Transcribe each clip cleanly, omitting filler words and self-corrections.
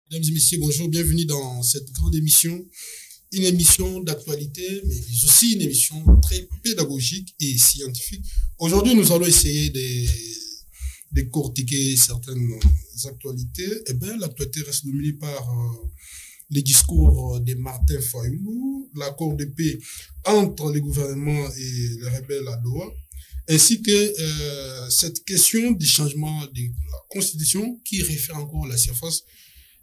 Mesdames et messieurs, bonjour, bienvenue dans cette grande émission, une émission d'actualité, mais aussi une émission très pédagogique et scientifique. Aujourd'hui, nous allons essayer de décortiquer certaines actualités. Eh bien, l'actualité reste dominée par les discours de Martin Fayulu, l'accord de paix entre le gouvernement et les rebelles à Doha, ainsi que cette question du changement de la Constitution qui réfère encore la surface,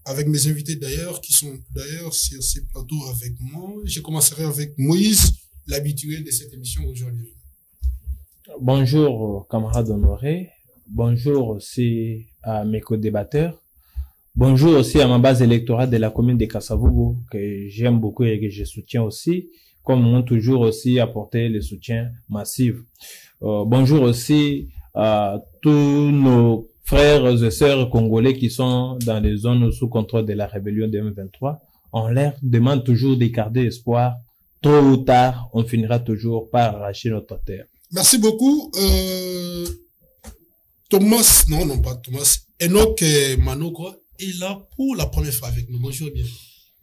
avec mes invités d'ailleurs, qui sont d'ailleurs sur ces plateaux avec moi. Je commencerai avec Moïse, l'habitué de cette émission aujourd'hui. Bonjour, camarades honorés. Bonjour aussi à mes co-débatteurs. Bonjour aussi à ma base électorale de la commune de Kasavubu, que j'aime beaucoup et que je soutiens aussi, comme m'ont toujours aussi apporté le soutien massif. Bonjour aussi à tous nos frères et sœurs congolais qui sont dans les zones sous contrôle de la rébellion de M23. On leur demande toujours de garder espoir. Tôt ou tard, on finira toujours par arracher notre terre. Merci beaucoup. Thomas, Enoch Manogro est là pour la première fois avec nous. Bonjour, bienvenue.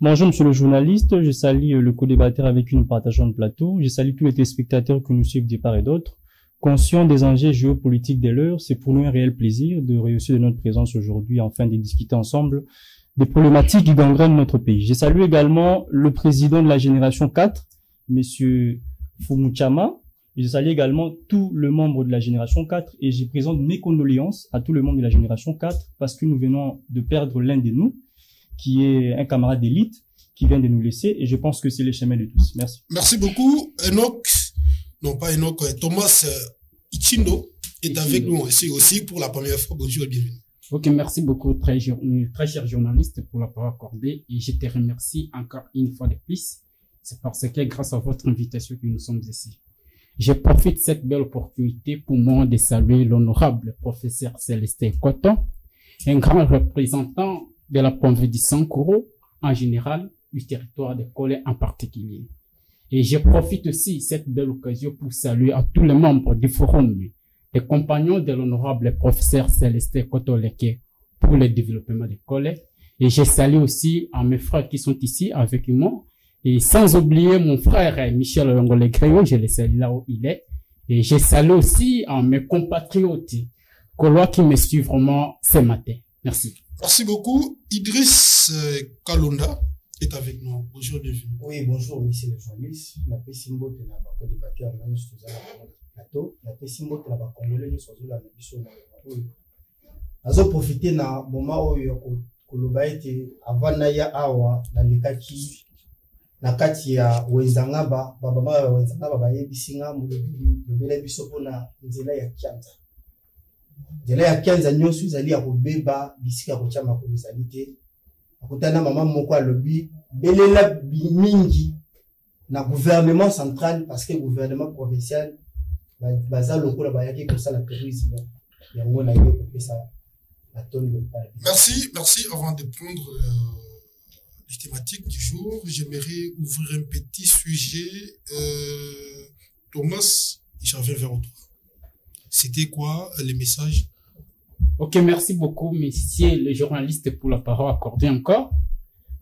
Bonjour, monsieur le journaliste. Je salue le co-débatteur avec qui nous partageons le plateau. Je salue tous les téléspectateurs qui nous suivent de part et d'autre. Conscient des enjeux géopolitiques de l'heure, c'est pour nous un réel plaisir de réussir de notre présence aujourd'hui afin de discuter ensemble des problématiques qui gangrènent notre pays. Je salue également le président de la génération 4, monsieur Fumuchama. Je salue également tous les membres de la génération 4 et je présente mes condoléances à tous les membres de la génération 4 parce que nous venons de perdre l'un de nous, qui est un camarade d'élite, qui vient de nous laisser et je pense que c'est le chemin de tous. Merci. Merci beaucoup. Enoch, non pas Enoch, Thomas Ichindo est avec nous aussi pour la première fois. Bonjour et bienvenue. Ok, merci beaucoup, très cher journaliste, pour la parole accordée et je te remercie encore une fois de plus. C'est parce que grâce à votre invitation que nous sommes ici. Je profite de cette belle opportunité pour moi de saluer l'honorable professeur Célestin Coton, un grand représentant de la province du Sankoro en général, du territoire de Kolé en particulier. Et je profite aussi de cette belle occasion pour saluer à tous les membres du forum, les compagnons de l'honorable professeur Célestin Kotoleke pour le développement de Kolé. Et je salue aussi à mes frères qui sont ici avec moi. Et sans oublier mon frère Michel Longole-Gréo, je le salue là où il est. Et je salue aussi à mes compatriotes Kolois qui me suivent vraiment ce matin. Merci. Merci beaucoup. Idriss Kalonda est avec nous. Bonjour, bienvenue. Oui, bonjour, monsieur le journaliste. La paix symbole de la co-débatteur, nous sommes à la plateau. La paix symbole de la Congolais, nous sommes à la mission. Nous avons profité na moment où Koloba était avant Naya Awa, na Lekaki, na kati ya Wenzangaba, Baba Wenzangaba, Bayebisinga, Mubele Bisopo na Nzela ya Kianza. Nzela ya Kianza, nyosu zali ya Kubeba, Bisika Kuchama Kulisalite. Akutana mama moko alobi belela mingi na gouvernement central parce que gouvernement provincial baza lokola bayaki ko sala tourisme yango na yo ko pesa la tonne de paille. Merci. Avant de prendre les thématiques du jour, j'aimerais ouvrir un petit sujet. Thomas, je reviens vers toi. C'était quoi les messages? Ok, merci beaucoup, monsieur le journaliste, pour la parole accordée encore.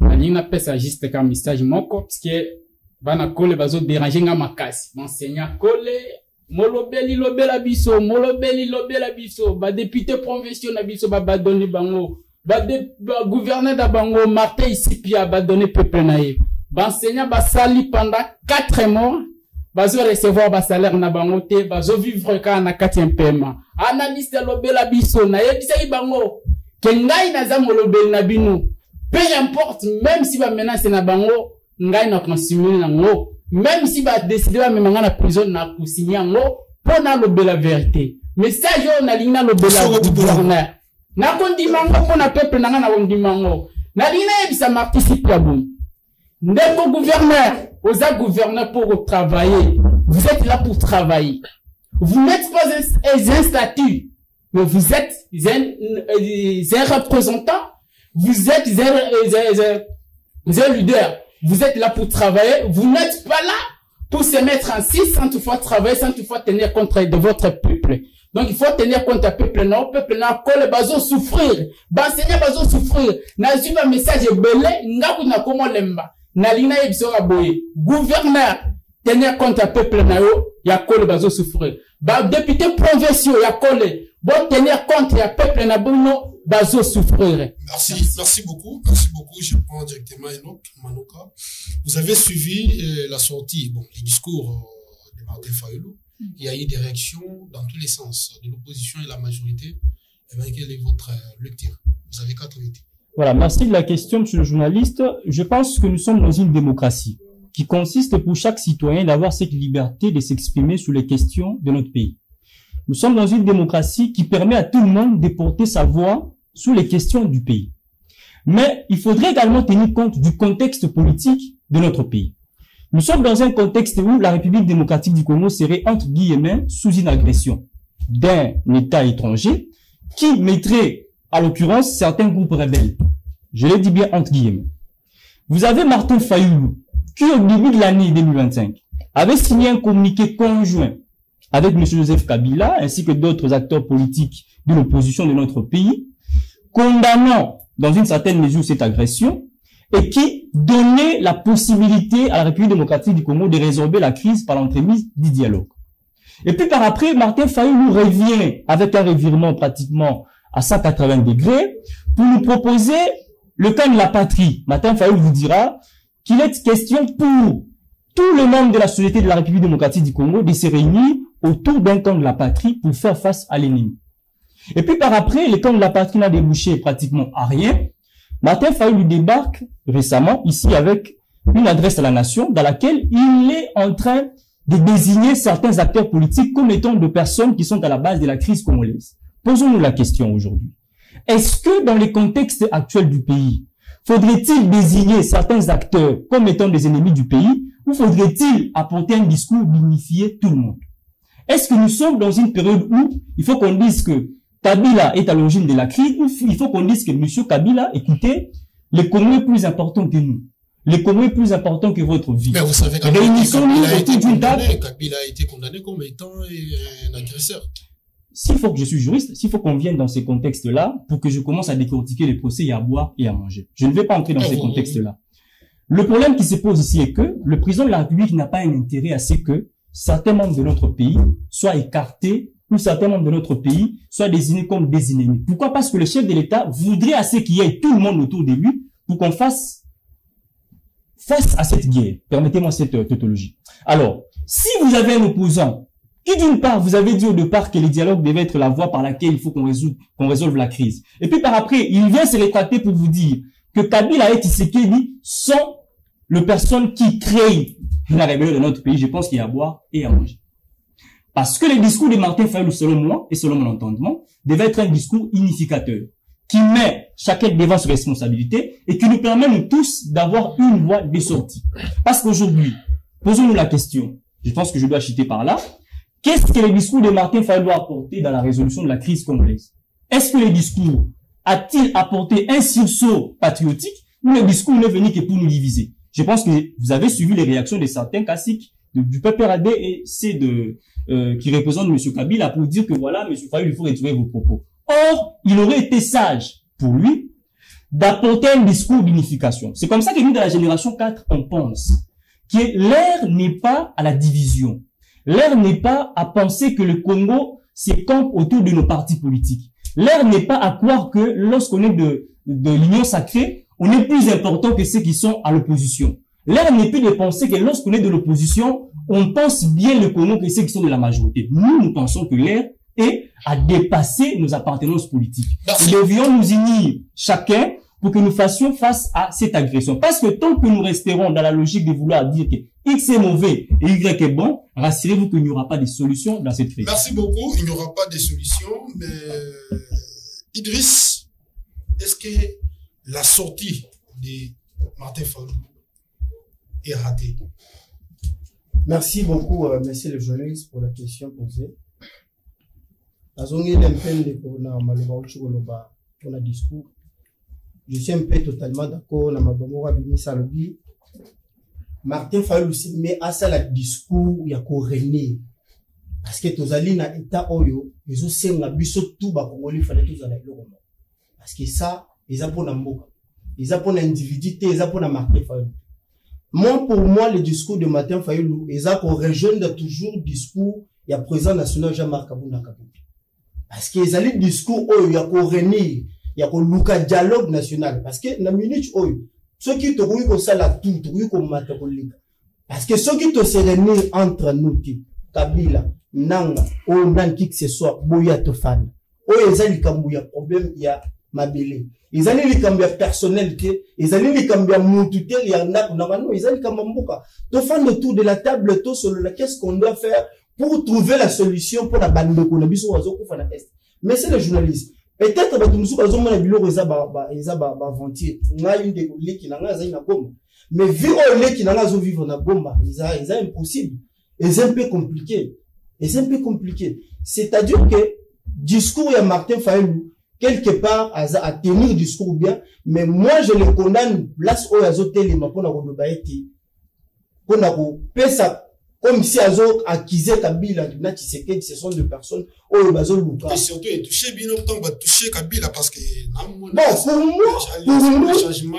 Je n'appelle ça juste comme message moko, parce que, bana kole bazo déranger nga makasi. M'enseignant kole, molobeli lobela biso, ba député provincial na biso, ba donner bango, ba gouverneur da bango, Martin ici, pia ba donner peuple naïe. Enseignant ba sali pendant 4 mois, bazo recevoir ba salaire na bango te, bazo vivre ka na 4e paiement. Analyste lobela biso na yebisa bango ke ngai na za molobeli na bino peu importe, même si ba menace na bango ngai na consigner nango, même si ba décider ba memanga na prison na consigner ngo pona lobela vérité message on na lina lobela gouverneur na kondimango pona peuple na na kondimango na lina yebisa participer à bon ndeko gouverneur aux gouverneurs pour travailler, vous êtes là pour travailler. Vous n'êtes pas un statut, mais vous êtes un représentant, vous êtes un leader. Vous êtes là pour travailler, vous n'êtes pas là pour se mettre en 6 sans toutefois travailler, sans toutefois tenir compte de votre peuple. Donc, il faut tenir compte à peuple non, colle, bazo souffrir. Enseignant bazo souffrir. Na suivi un message belé, ngaku na komo lemba. Na lina yebisora boye. Gouverneur, tenir compte à peuple na yo, ya colle bazo souffrir. Député provinciaux, ya colle. Bon, tenir compte à peuple na bono, bazo souffrir. Merci beaucoup. Merci beaucoup. Je prends directement Enoch Manoka. Vous avez suivi la sortie, bon, les discours de Martin Fayulu. Il y a eu des réactions dans tous les sens, de l'opposition et la majorité. Eh bien, quelle est votre lecture? Vous avez 4 minutes. Voilà, merci de la question, monsieur le journaliste. Je pense que nous sommes dans une démocratie qui consiste pour chaque citoyen d'avoir cette liberté de s'exprimer sur les questions de notre pays. Nous sommes dans une démocratie qui permet à tout le monde de porter sa voix sur les questions du pays. Mais il faudrait également tenir compte du contexte politique de notre pays. Nous sommes dans un contexte où la République démocratique du Congo serait, entre guillemets, sous une agression d'un État étranger qui mettrait, à l'occurrence, certains groupes rebelles. Je le dis bien entre guillemets. Vous avez Martin Fayulu, qui au début de l'année 2025 avait signé un communiqué conjoint avec M. Joseph Kabila ainsi que d'autres acteurs politiques de l'opposition de notre pays, condamnant dans une certaine mesure cette agression, et qui donnait la possibilité à la République démocratique du Congo de résorber la crise par l'entremise du dialogue. Et puis par après, Martin Fayulu revient avec un revirement pratiquement à 180 degrés pour nous proposer le camp de la patrie. Martin Fayulu vous dira qu'il est question pour tous les membres de la société de la République démocratique du Congo de se réunir autour d'un camp de la patrie pour faire face à l'ennemi. Et puis par après, le camp de la patrie n'a débouché pratiquement à rien. Martin Fayulu débarque récemment ici avec une adresse à la nation dans laquelle il est en train de désigner certains acteurs politiques comme étant de personnes qui sont à la base de la crise congolaise. Posons-nous la question aujourd'hui. Est-ce que dans le contexte actuel du pays, faudrait-il désigner certains acteurs comme étant des ennemis du pays ou faudrait-il apporter un discours d'unifier tout le monde? Est-ce que nous sommes dans une période où il faut qu'on dise que Kabila est à l'origine de la crise, il faut qu'on dise que M. Kabila, écoutez, le Congo est plus important que nous. Le Congo est plus important que votre vie. Mais vous savez, Kabila a été condamné comme étant un agresseur. S'il faut que je suis juriste, s'il faut qu'on vienne dans ces contextes-là, pour que je commence à décortiquer les procès et à boire et à manger. Je ne vais pas entrer dans ces contextes-là. Le problème qui se pose ici est que le président de la République n'a pas un intérêt à ce que certains membres de notre pays soient écartés ou certains membres de notre pays soient désignés comme des ennemis. Pourquoi? Parce que le chef de l'État voudrait à ce qu'il y ait tout le monde autour de lui pour qu'on fasse face à cette guerre. Permettez-moi cette tautologie. Alors, si vous avez un opposant qui, d'une part, vous avez dit au départ que le dialogue devait être la voie par laquelle il faut qu'on résolve la crise. Et puis par après, il vient se rétracter pour vous dire que Kabila et Tshisekedi sont les personnes qui créent la rébellion de notre pays. Je pense qu'il y a à boire et à manger. Parce que le discours de Martin Fayulu, selon moi et selon mon entendement, devait être un discours unificateur, qui met chacun devant ses responsabilités et qui nous permet nous tous d'avoir une voie de sortie. Parce qu'aujourd'hui, posons-nous la question, je pense que je dois chuter par là, qu'est-ce que le discours de Martin Fayulu a apporté dans la résolution de la crise congolaise? Est-ce que le discours a-t-il apporté un sursaut patriotique ou le discours n'est venu que pour nous diviser? Je pense que vous avez suivi les réactions de certains classiques du PPRD et c'est qui représente M. Kabila pour dire que voilà, M. Fayulu, il faut retrouver vos propos. Or, il aurait été sage pour lui d'apporter un discours d'unification. C'est comme ça que nous, de la génération 4, on pense que l'ère n'est pas à la division. L'ère n'est pas à penser que le Congo se campe autour de nos partis politiques. L'ère n'est pas à croire que lorsqu'on est de l'union sacrée, on est plus important que ceux qui sont à l'opposition. L'ère n'est plus de penser que lorsqu'on est de l'opposition, on pense bien le Congo que ceux qui sont de la majorité. Nous pensons que l'ère est à dépasser nos appartenances politiques. Nous devions nous unir chacun pour que nous fassions face à cette agression. Parce que tant que nous resterons dans la logique de vouloir dire que X est mauvais et Y est bon, rassurez-vous qu'il n'y aura pas de solution dans cette crise. Merci beaucoup. Il n'y aura pas de solution, mais Idriss, est-ce que la sortie de Martin Fayulu est ratée? Merci beaucoup, monsieur le journaliste, pour la question posée. Je suis un peu totalement d'accord avec Martin Fayulu, mais à ça, le discours, il y a René. Parce que tozali na état oyo, ils ont senga biso tout ba Congolais fallait tous aller le Rwanda. Parce que ça, ils ont pour n'amboka. Ils ont pour l'individualité, ils ont pour la Martin Fayulu. Moi, pour moi, le discours de Martin Fayulu, ils ont pour rejoindre toujours le discours, il y a président national Jean-Marc Kabunda Kabunda. Parce que ils ont le discours oyo, il y a pour réunir, il y a pour luka dialogue national. Parce que, na minute oyo, ceux qui te rouillent comme ça la tout, te rouillent comme Matakolika. Parce que ceux qui te se réunissent entre nous, Kabila, Nanga, ou nan qui que ce soit, Boya Tofan. Oh, ils ont le problème, il y a Mabélé. Ils ont le personnalité, ils ont le moutouté, il y a non, ils ont le mboka. Tofan autour de la table, tout sur la qu'est-ce qu'on doit faire pour trouver la solution pour la bande de Konabiso, mais c'est le journaliste. Peut-être, bah, tout le monde a dit, ils ont vantier. On a une des qui n'a pas une bombe. Mais vivre au qui n'a pas vivre na bombe, ils ont impossible. Et c'est un peu compliqué. C'est-à-dire que, discours, il y a Martin Fayulu, quelque part, à tenir discours bien, mais moi, je le condamne, place où il y a zoteli, ma pona rodobaeti, pona ro, pesa, comme si azo accusé Kabila, na Tshisekedi, ce sont deux personnes, oh, bazo luka. Et surtout, il touché bien longtemps, va toucher Kabila, parce que,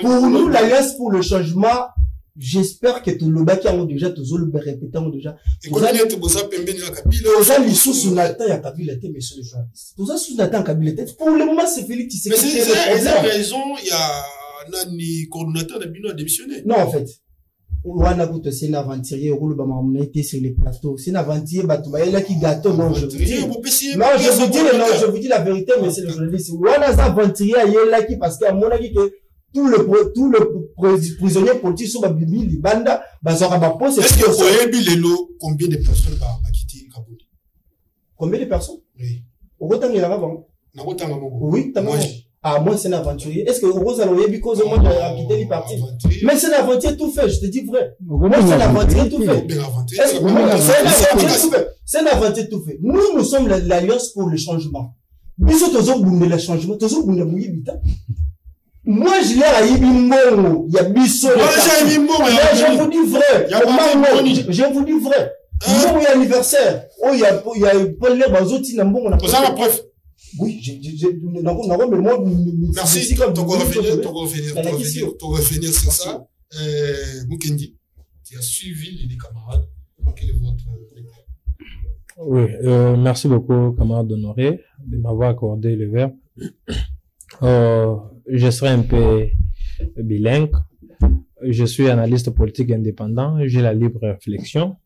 pour nous, l'alliance pour le changement, j'espère que tout le bas qui a déjà, tout le répété déjà. Et qu'on a dit que vous avez pembé à Kabila. Vous avez sous Nathan et à Kabila, monsieur le journaliste. Vous avez sous Nathan et Kabila. Pour le moment, c'est Félix Tshisekedi. Mais c'est la raison, il y a un coordonnateur de Bino a démissionné. Non, en fait. Ouana Gouto, c'est un aventurier, roule ba on était sur les plateaux. C'est un aventurier, Batouba, il y a qui gâteau, non, je vous dis. Non, je vous dis la vérité, monsieur le journaliste. Ouana, c'est un aventurier, il y a là qui, parce qu'à mon avis, que tout le prisonnier politique sur la Bible, les bandes, bazora bapo, c'est. Est-ce que vous avez vu les lots, combien de personnes va quitter Kabouli? Combien de personnes? Oui. Au Rotan, il y en a avant. Oui, t'as ah, moi, c'est un aventurier. Est-ce que Rose a eu cause moi de quitter les partis? Mais c'est un aventurier tout fait, je te dis vrai. Moi, c'est un aventurier tout fait. C'est un aventurier tout fait. Nous sommes l'alliance pour le changement. Nous sommes toujours le changement, toujours pour le moi, je l'ai à Ibimbo. Il y a Bisso. Je vous dis vrai. Je vous dis vrai. Il y a anniversaire. Oh, il y a Paul Lebazoti, Nambo, on a pas la preuve. Oui, mais moi, merci. Tu revenir sur ça. Mukendi, tu as suivi les camarades. Quel est votre Oui, merci beaucoup, camarade Honoré, de m'avoir accordé le verbe. Je serai un peu bilingue. Je suis analyste politique indépendant. J'ai la libre réflexion.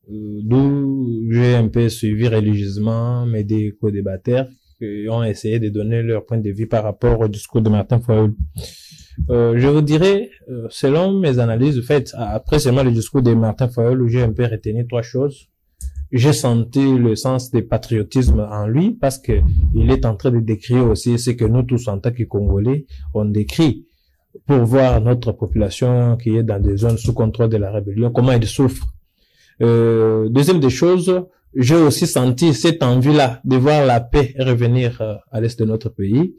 D'où j'ai un peu suivi religieusement mes deux co-débatteurs qui ont essayé de donner leur point de vue par rapport au discours de Martin Fayulu. Je vous dirais, selon mes analyses faites, après seulement le discours de Martin Fayulu, j'ai un peu retenu trois choses. J'ai senti le sens de patriotisme en lui parce que il est en train de décrire aussi ce que nous tous en tant que Congolais, on décrit pour voir notre population qui est dans des zones sous contrôle de la rébellion, comment elle souffre. Deuxième des choses, j'ai aussi senti cette envie-là de voir la paix revenir à l'est de notre pays.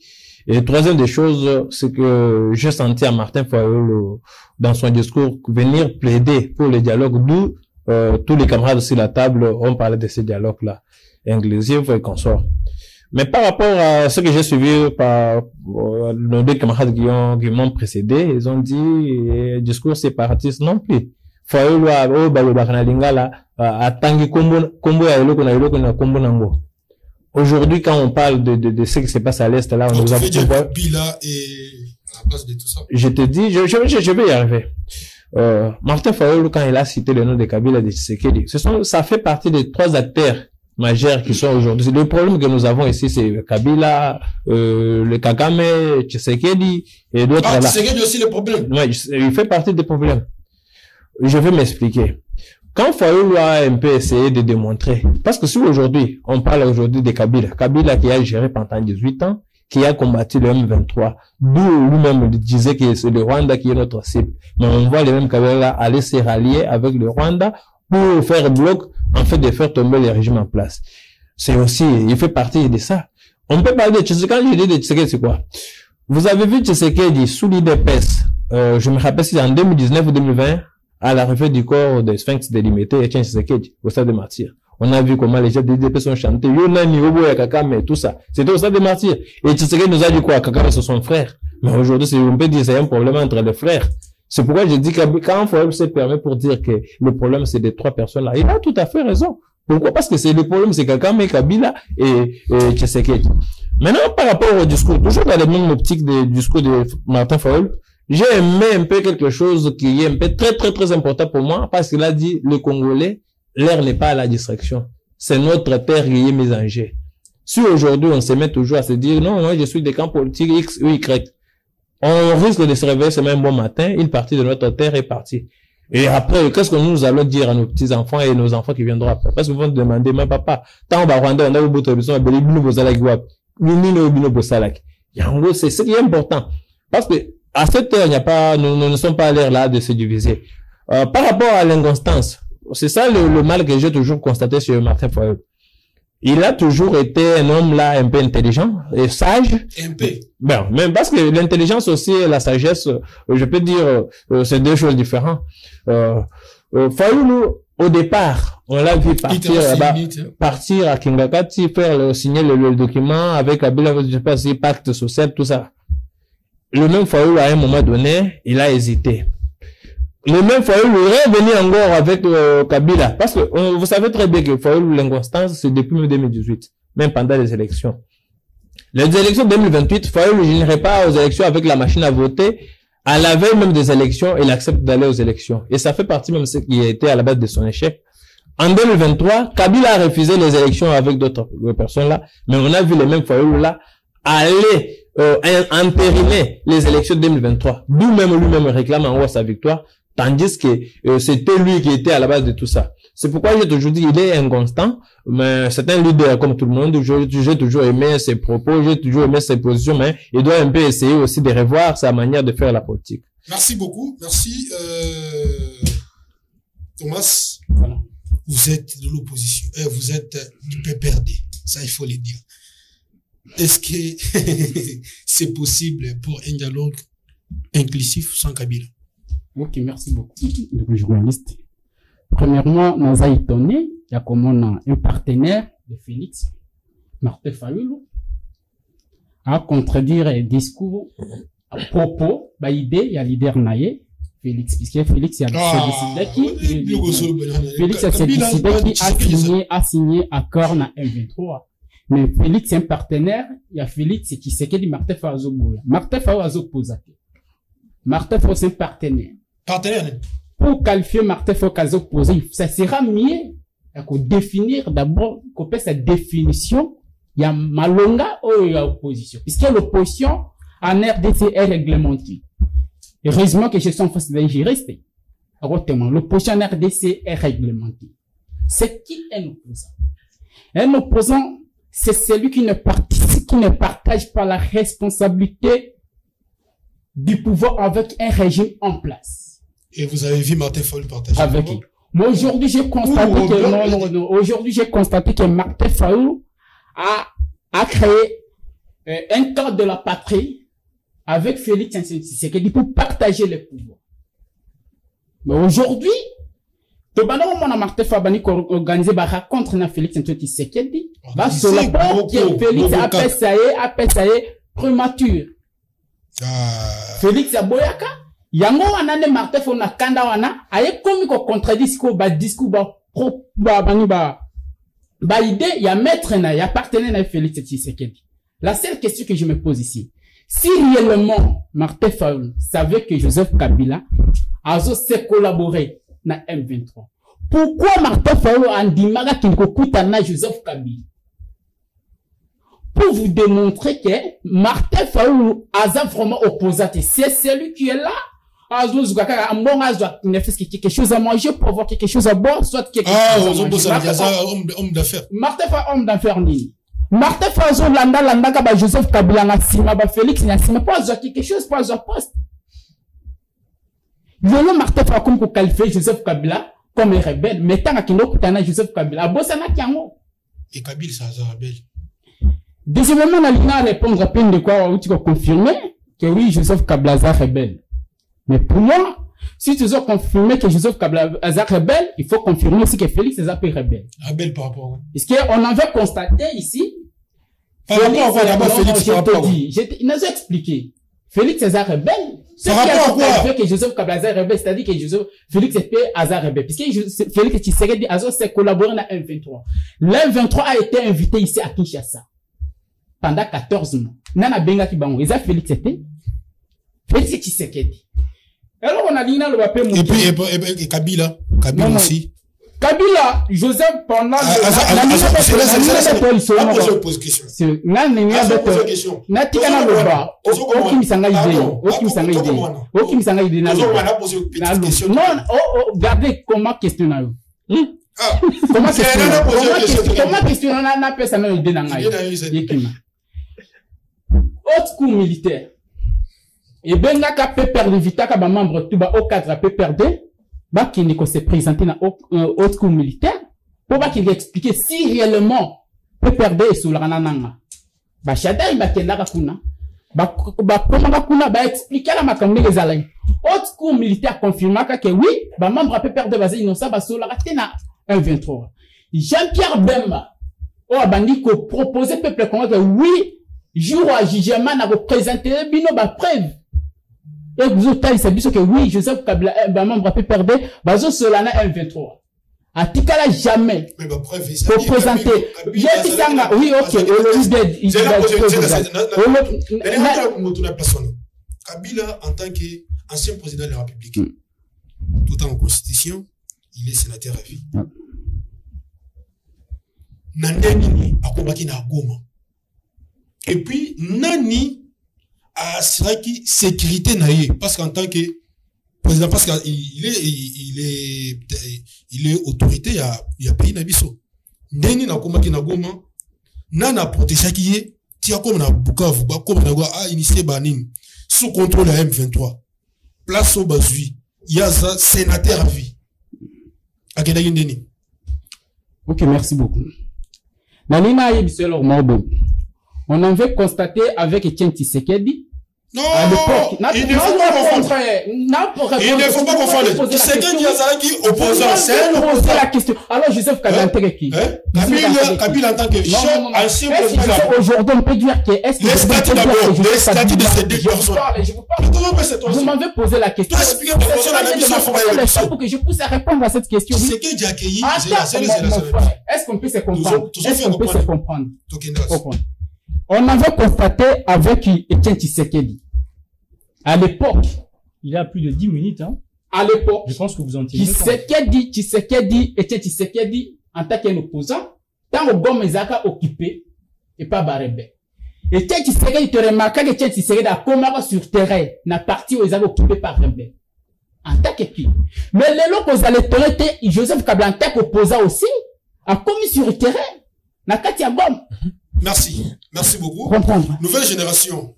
Et troisième des choses, c'est que j'ai senti à Martin Fayulu, dans son discours, venir plaider pour le dialogue, d'où tous les camarades sur la table ont parlé de ce dialogue-là, inclusif et consorts. Mais par rapport à ce que j'ai suivi par nos deux camarades qui m'ont précédé, ils ont dit discours séparatiste non plus. Fayulu o balobaka lingala atangi kombo ya eloko na eloko na kombo nango. Aujourd'hui, quand on parle de ce qui se passe à l'est, là, on nous a Kabila et à la base de tout ça. Je te dis, je vais y arriver. Martin Fayulu, quand il a cité le nom de Kabila, de Tshisekedi, ça fait partie des trois acteurs majeurs qui sont aujourd'hui. Le problème que nous avons ici, c'est Kabila, le Kagame, Tshisekedi et d'autres là. Tshisekedi aussi le problème. Ouais, il fait partie des problèmes. Je vais m'expliquer. Quand Fayulu a un peu essayé de démontrer, parce que si aujourd'hui, on parle aujourd'hui de Kabila qui a géré pendant 18 ans, qui a combattu le M23, d'où lui-même disait que c'est le Rwanda qui est notre cible. Mais on voit le même Kabila aller se rallier avec le Rwanda pour faire bloc, en fait, de faire tomber les régimes en place. C'est aussi, il fait partie de ça. On peut parler de Tshisekedi. Quand je dis de Tshisekedi, c'est quoi? Vous avez vu Tshisekedi sous l'IDPS, je me rappelle si en 2019 ou 2020, à l'arrivée du corps de Sphinx délimité, Etienne Tshisekedi, au stade de Martyr. On a vu comment les gens des DP sont chantés. Yonani, Obo et Kakame, tout ça. C'était au stade des martyrs. Et Tshisekedi nous a dit quoi? Kakame, c'est son frère. Mais aujourd'hui, on peut dire c'est un problème entre les frères. C'est pourquoi je dis que quand Fayoulou se permet pour dire que le problème c'est des trois personnes là, il a tout à fait raison. Pourquoi? Parce que c'est le problème, c'est Kakame, Kabila et Tshisekedi. Maintenant, par rapport au discours, toujours dans les mêmes optiques du discours de Martin Fayoulou, j'ai aimé un peu quelque chose qui est un peu très important pour moi, parce qu'il a dit, le Congolais, l'air n'est pas à la distraction. C'est notre terre qui est mise en jeu. Si aujourd'hui on se met toujours à se dire, non, je suis des camps politiques X ou Y, on risque de se réveiller ce même bon matin, une partie de notre terre est partie. Et après, qu'est-ce que nous allons dire à nos petits-enfants et nos enfants qui viendront après? Parce qu'ils vont demander, mais papa, tant on va rendre, on a eu beaucoup de besoin, c'est ce qui est important. Parce que, à cette heure, il n'y a pas, nous ne sommes pas à l'ère là de se diviser. Par rapport à l'inconstance, c'est ça le mal que j'ai toujours constaté sur Martin Fayoulou. Il a toujours été un homme là un peu intelligent et sage. Un peu. Ben, même parce que l'intelligence aussi et la sagesse, je peux dire, c'est deux choses différentes. Fayoulou, au départ, on l'a vu partir à Kingakati, signer le document avec Kabila, je sais pas si pacte social, tout ça. Le même Fayoulou, à un moment donné, il a hésité. Le même Fayoulou est revenu encore avec Kabila. Parce que vous savez très bien que Fayoulou, l'inconstance, c'est depuis 2018, même pendant les élections. Les élections 2028, Fayoulou, je n'irai pas aux élections avec la machine à voter. À la veille même des élections, il accepte d'aller aux élections. Et ça fait partie même de ce qui a été à la base de son échec. En 2023, Kabila a refusé les élections avec d'autres personnes là. Mais on a vu les mêmes Fayoulou là aller entériner les élections 2023. D'où même lui-même réclame en haut sa victoire. Tandis que c'était lui qui était à la base de tout ça. C'est pourquoi j'ai toujours dit qu'il est inconstant, mais c'est un leader comme tout le monde. J'ai toujours aimé ses propos, j'ai toujours aimé ses positions, mais il doit un peu essayer aussi de revoir sa manière de faire la politique. Merci beaucoup. Merci, Thomas. Voilà. Vous êtes de l'opposition. Vous êtes du PPRD. Ça, il faut le dire. Est-ce que c'est possible pour un dialogue inclusif sans Kabila? Ok, merci beaucoup. Donc, le journaliste. Premièrement, on a étonné, il y a comme on a un partenaire de Félix, Martin Fayoulou, à contredire les discours à propos, idée, il y a leader Naye, Félix, puisque Félix, il y a Félix a signé accord na M23. Mais Félix, c'est un partenaire, il y a Félix qui sait qu'il dit Martin Fayoulou. Martin Fayoulou a opposé. Martin Fayoulou, c'est un partenaire. Partenaire. Pour qualifier Martin Fayoulou opposé, ça sera mieux de définir d'abord, qu'on peut cette définition, il y a Malonga ou il y a opposition. Puisque l'opposition en RDC est réglementée. Heureusement que je suis en face d'un juriste. L'opposition en RDC est réglementée. C'est qui un opposant? Un opposant, c'est celui qui ne participe, qui ne partage pas la responsabilité du pouvoir avec un régime en place. Et vous avez vu Martin Fayoulou partager avec qui? Moi, aujourd'hui, j'ai constaté aujourd'hui, j'ai constaté que Martin Fayoulou a créé un cadre de la patrie avec Félix Tshisekedi pour partager le pouvoir. Mais aujourd'hui, Martin Fayoulou a organisé une rencontre avec Félix Tshisekedi. Félix a fait prémature. Félix Aboyaka, yango wana ne Martin Fayoulou na kanda wana, aye komi ko contredire discours idée, ya maître na, ya partenaire na Félix Tshisekedi. La seule question que je me pose ici, si réellement Martin Fayoulou savait que Joseph Kabila a se collaboré na M23, pourquoi Martin Fayoulou a dit qu'il ne na Joseph Kabila? Pour vous démontrer que Martin Fayoulou a vraiment opposé. C'est celui qui est là. Quelque chose à manger pour avoir quelque chose à boire, soit quelque chose à manger. Homme d'affaires. Martin Fayoulou, homme d'affaires, ni. Martin Fayoulou, landa, kaba Joseph Kabila, na sima, ba Félix, na sima, pas avoir quelque chose, pas avoir poste. Yolo Martin Fayoulou, comme pour qualifier Joseph Kabila comme un rebelle, mais tant qu'il n'a Joseph Kabila, a bossé na kiango. Et Kabila, ça a rebelle. Deuxièmement, on a répondre à peine de quoi, tu vas confirmer que oui, Joseph Kabila est rebelle. Mais pour moi, Si tu veux confirmer que Joseph Kabila est rebelle, il faut confirmer aussi que Félix est rebelle. Rebelle par rapport à... Est-ce qu'on avait constaté ici? Par rapport à quoi d'abord Félix par rapport à quoi? Il nous a expliqué. Félix est rebelle. Par rapport à quoi? Que Joseph Kabila est rebelle, c'est-à-dire que Félix était rebelle. Puisque Félix Tshisekedi s'est collaboré dans M23. L'M23 a été invité ici à Kinshasa. Pendant 14 mois. Nana Benga Kibango. Ils ont Félix était. Félix Tshisekedi. Alors on a dit dans le papier. Et Kabila. Kabila aussi. Kabila, Joseph, pendant je pose question. Regardez comment questionner. Comment questionner Haute cour militaire. Et ben là, qu'à peut perdre vita, qu'à membre tout bas au cadre peut perdre. Bah, qui n'est se présenter dans haute cour militaire, pour bah, qu'il explique si réellement, peut perdre sous la ranananga. Bah, Chada, il va kenda kakuna. Bah, comment kakuna, bah, expliquer la makamne les alains. Haute cour militaire confirma que oui, bah, membre peut perdre basé innocent, bah, sous la ratena 1-23. Jean-Pierre Bemba, oh, bandi ko proposer peuple comment que oui, jour à jugement n'a représenté bino ba preuve. Et vous avez dit que oui, Joseph Kabila, membre peut perdre, bazo solana M23. À Tikala jamais. Mais bah, preuve, pour présenter. J'ai dit ça, oui, ok, Kabila, en tant qu'ancien président de la République, tout en constitution, il est sénateur à vie. Nandeni a combattu na Goma. Et puis, Nani, à Siraki, sécurité naïe, parce qu'en tant que président, parce qu'il est autorité, il y a pays nabiso. Neni na komaki na Goma, nana protégé qui est, tia comme na Bukavu, comme na Goma, a initié Banin, sous contrôle de la M23. Place au Bazui, il y a ça, sénateur à vie. Akedagi Ndeni. Ok, merci beaucoup. Nalina Yebiselo Morbo. On avait constaté avec Etienne Tshisekedi. Non, il ne faut pas confondre. Il ne faut pas confondre. Tshisekedi Yazala qui oppose poser la question. Alors, Joseph Kabila qui? Kabila en tant que chef, ancien président. Aujourd'hui, on peut dire que est-ce que les statuts d'abord, les statuts de ces deux personnes. Vous m'avez posé la question. Pour que je puisse répondre à cette question. Tshisekedi a accueilli. Est-ce qu'on peut se comprendre? Est-ce qu'on peut se comprendre? On avait constaté avec Etienne Tshisekedi. À l'époque. Il y a plus de 10 minutes, hein. À l'époque. Je pense que vous en tirez. Etienne Tshisekedi, en tant qu'un opposant, tant au Goma Ezaka occupé, et pas Barebe. Etienne Tshisekedi, tu remarques que Etienne Tshisekedi a commencé sur terrain, n'a parti où Ezaka occupé par Rebbe. En tant que qui? Mais les locaux aux électorats, Joseph Kabila, en tant qu'opposant aussi, a commis sur le terrain, n'a qu'à tirer bombe. Merci. Merci beaucoup. Comprendre. Nouvelle génération.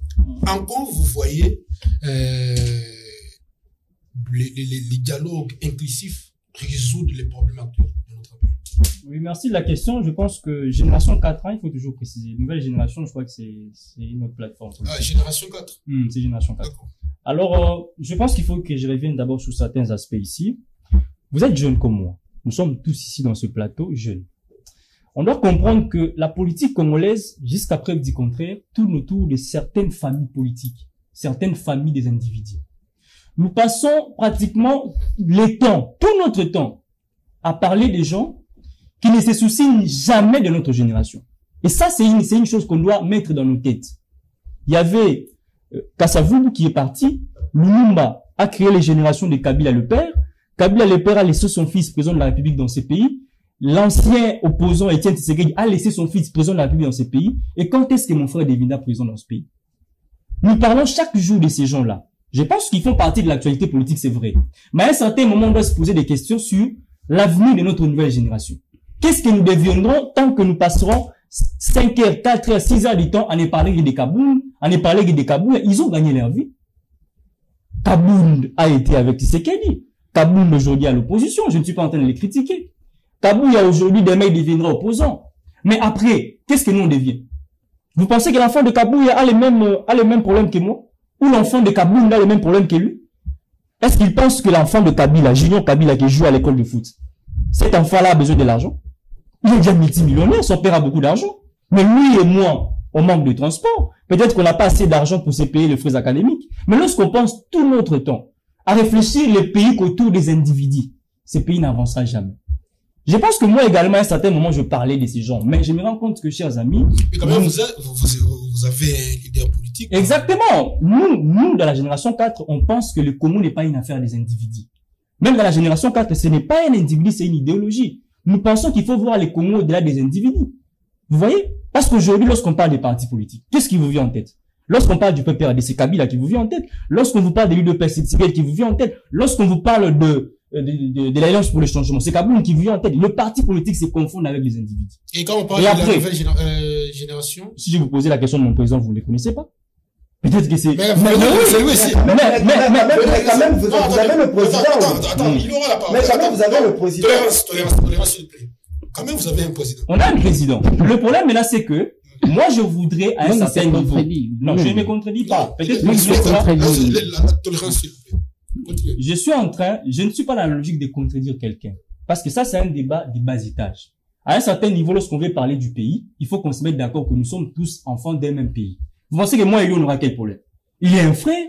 Encore, vous voyez, les dialogues inclusifs résoudre les problèmes actuels de notre pays. Oui, merci de la question. Je pense que génération 4 ans, il faut toujours préciser. Nouvelle génération, je crois que c'est une autre plateforme. Ah, génération 4. C'est génération 4. Alors, je pense qu'il faut que je revienne d'abord sur certains aspects ici. Vous êtes jeunes comme moi. Nous sommes tous ici dans ce plateau jeunes. On doit comprendre que la politique congolaise, jusqu'à preuve du contraire, tourne autour de certaines familles politiques, certaines familles des individus. Nous passons pratiquement tout notre temps, à parler des gens qui ne se soucient jamais de notre génération. Et ça, c'est une chose qu'on doit mettre dans nos têtes. Il y avait Kassavubu qui est parti, Lumumba a créé les générations de Kabila le père, Kabila le père a laissé son fils président de la République dans ces pays. L'ancien opposant Etienne Tshisekedi a laissé son fils président de la République dans ce pays. Et quand est-ce que mon frère deviendra président dans ce pays? Nous parlons chaque jour de ces gens-là. Je pense qu'ils font partie de l'actualité politique, c'est vrai. Mais à un certain moment, on doit se poser des questions sur l'avenir de notre nouvelle génération. Qu'est-ce que nous deviendrons tant que nous passerons 5 heures, 4 heures, 6 heures du temps à ne parler que des Kaboul, à ne parler que des Kaboul? Ils ont gagné leur vie. Kaboul a été avec Tshisekedi. Kaboul aujourd'hui à l'opposition. Je ne suis pas en train de les critiquer. Kabouya aujourd'hui, demain, il deviendra opposant. Mais après, qu'est-ce que nous on devient? Vous pensez que l'enfant de Kabouya a les mêmes problèmes que moi? Ou l'enfant de Kaboul a les mêmes problèmes que lui? Est-ce qu'il pense que l'enfant de Kabila, Junior Kabila, qui joue à l'école de foot, cet enfant-là a besoin de l'argent? Il est déjà multimillionnaire, son père a beaucoup d'argent. Mais lui et moi, on manque de transport. Peut-être qu'on n'a pas assez d'argent pour se payer les frais académiques. Mais lorsqu'on pense tout notre temps à réfléchir les pays qu'autour des individus, ces pays n'avancera jamais. Je pense que moi également, à un certain moment, je parlais de ces gens. Mais je me rends compte que, chers amis... Mais quand même, vous avez un leader politique. Exactement. Nous, dans la génération 4, on pense que le Congo n'est pas une affaire des individus. Même dans la génération 4, ce n'est pas un individu, c'est une idéologie. Nous pensons qu'il faut voir les Congo au-delà des individus. Vous voyez? Parce qu'aujourd'hui, lorsqu'on parle des partis politiques, qu'est-ce qui vous vient en tête? Lorsqu'on parle du PPRD, c'est Kabila qui vous vient en tête. Lorsqu'on vous parle de l'UDPS, c'est Tshisekedi qui vous vient en tête. Lorsqu'on vous parle de l'Alliance pour le changement, c'est Kaboum qui vous vient en tête. Le parti politique se confond avec les individus. Et quand on parle de la nouvelle génération? Si je vous posais la question de mon président, vous ne les connaissez pas? Peut-être que c'est... Mais quand même, vous avez le président. Attends, il aura la parole. Mais quand même, vous avez le président. Tolérance, s'il vous plaît. Quand même, vous avez un président. On a un président. Le problème, là, c'est que moi, je voudrais à un certain niveau. Non, je ne me contredis pas. Peut-être que la tolérance, s'il vous plaît. Continuez. Je ne suis pas dans la logique de contredire quelqu'un. Parce que ça, c'est un débat du bas étage. À un certain niveau, lorsqu'on veut parler du pays, il faut qu'on se mette d'accord que nous sommes tous enfants d'un même pays. Vous pensez que moi et lui, on aura quel problème? Il est un frère,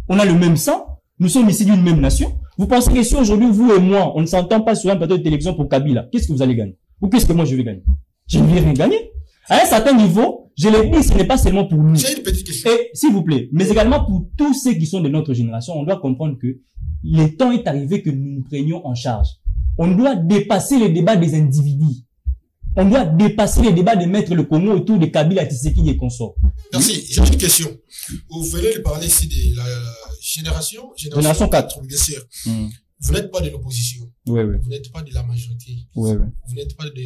on a le même sang, nous sommes ici d'une même nation. Vous pensez que si aujourd'hui, vous et moi, on ne s'entend pas sur un plateau de télévision pour Kabila, qu'est-ce que vous allez gagner? Ou qu'est-ce que moi je vais gagner? Je ne vais rien gagner. À un certain niveau, je l'ai dit, ce n'est pas seulement pour nous. J'ai une petite question. Et, s'il vous plaît, mais également pour tous ceux qui sont de notre génération, on doit comprendre que le temps est arrivé que nous nous prenions en charge. On doit dépasser les débats des individus. On doit dépasser les débats de mettre le Congo autour de Kabila, Tshisekedi et consorts. Merci. J'ai une question. Vous venez de parler ici de la génération 4, bien sûr. Vous n'êtes pas de l'opposition. Oui. Vous n'êtes pas de la majorité. Oui. Vous n'êtes pas de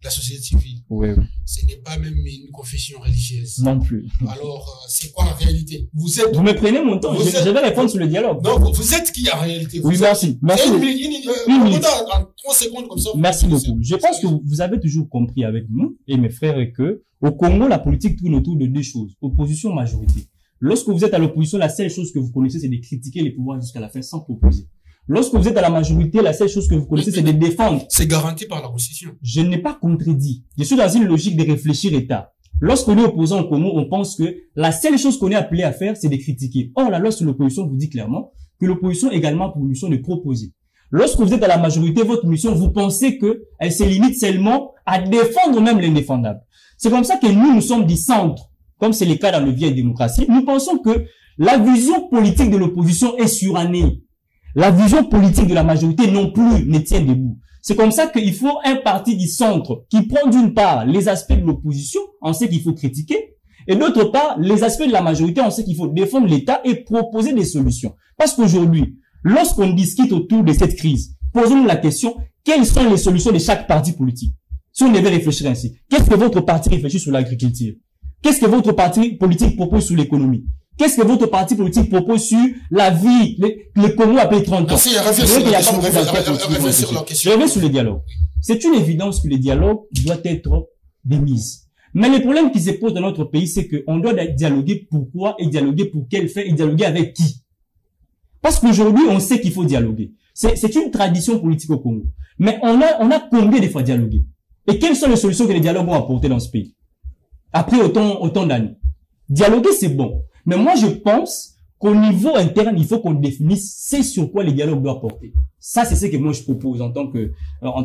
la société civile. Oui. Ce n'est pas même une confession religieuse. Non plus. Alors, c'est quoi la réalité? Vous me prenez mon temps. Je vais répondre sur le dialogue. Non, vous êtes qui en réalité? Oui, merci. Merci. Une minute. En 3 secondes comme ça. Merci beaucoup. Je pense que vous avez toujours compris avec nous et mes frères que au Congo, la politique tourne autour de deux choses. Opposition, majorité. Lorsque vous êtes à l'opposition, la seule chose que vous connaissez, c'est de critiquer les pouvoirs jusqu'à la fin sans proposer. Lorsque vous êtes à la majorité, la seule chose que vous connaissez, c'est de défendre. C'est garanti par la Constitution. Je n'ai pas contredit. Je suis dans une logique de réfléchir État. Lorsqu'on est opposant au Congo, on pense que la seule chose qu'on est appelé à faire, c'est de critiquer. Or, la loi sur l'opposition vous dit clairement que l'opposition également pour mission de proposer. Lorsque vous êtes à la majorité, votre mission, vous pensez que elle se limite seulement à défendre même l'indéfendable. C'est comme ça que nous sommes du centre, comme c'est le cas dans le vieille démocratie. Nous pensons que la vision politique de l'opposition est surannée. La vision politique de la majorité non plus ne tient debout. C'est comme ça qu'il faut un parti du centre qui prend d'une part les aspects de l'opposition, on sait qu'il faut critiquer, et d'autre part les aspects de la majorité, on sait qu'il faut défendre l'État et proposer des solutions. Parce qu'aujourd'hui, lorsqu'on discute autour de cette crise, posons-nous la question, quelles sont les solutions de chaque parti politique? Si on devait réfléchir ainsi, qu'est-ce que votre parti réfléchit sur l'agriculture? Qu'est-ce que votre parti politique propose sur l'économie? Qu'est-ce que votre parti politique propose sur la vie, le Congo après 30 ans? Merci, reviens sur la question. Je reviens sur le dialogue. C'est une évidence que le dialogue doit être démise. Mais le problème qui se pose dans notre pays, c'est qu'on doit dialoguer pourquoi et dialoguer pour quel fait et dialoguer avec qui. Parce qu'aujourd'hui, on sait qu'il faut dialoguer. C'est une tradition politique au Congo. Mais on a combien de fois dialogué? Et quelles sont les solutions que les dialogues ont apportées dans ce pays? Après autant d'années. Dialoguer, c'est bon. Mais moi, je pense qu'au niveau interne, il faut qu'on définisse c'est sur quoi les dialogues doivent porter. Ça, c'est ce que moi je propose en tant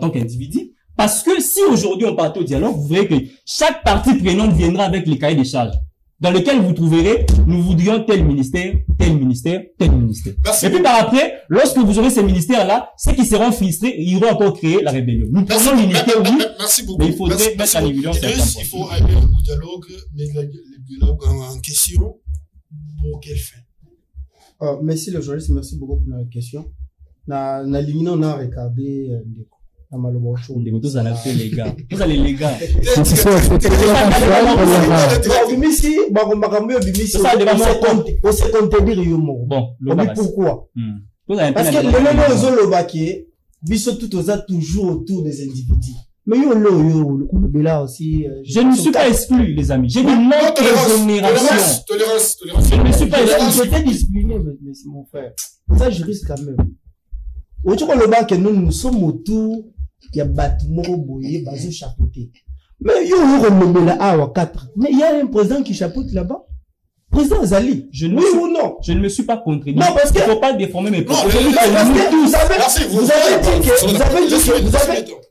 qu'individu. Parce que si aujourd'hui on partait au dialogue, vous verrez que chaque partie prenante viendra avec les cahiers des charges, dans lesquels vous trouverez, nous voudrions tel ministère, tel ministère, tel ministère. Merci. Et puis par après, lorsque vous aurez ces ministères-là, ceux qui seront frustrés, ils iront encore créer la rébellion. Nous prenons l'unité, oui, merci beaucoup. Mais il faudrait mettre en évidence. Il faut aller au dialogue, mais le dialogue en question, pour quelle fin? Merci le journaliste, merci beaucoup pour la question. Na ligne on a regardé na maloba chaud. Vous allez faire les gars. Vous allez les gars. Bimisi, bakombakambo bimisi. On se contredire yo mo. Bon, pourquoi? Parce que le moment où on lobaki, biso tout osa toujours autour des individus. Mais le Bela aussi. Je ne suis pas exclu, les amis. J'ai dit non exonération. Tolérance. Je ne suis pas exclu. J'étais discipliné, mais c'est mon frère. Ça, je risque quand même. Au tout cas, le bas que nous sommes autour, il y a bâtiment boyé, basé chapeauté. Mais yo, on là à 4. Mais il y a un président qui chapeaute là-bas. Président Zali. Oui ou non? Je ne me suis pas contredit. Non, parce que. Il ne faut pas déformer mes propos.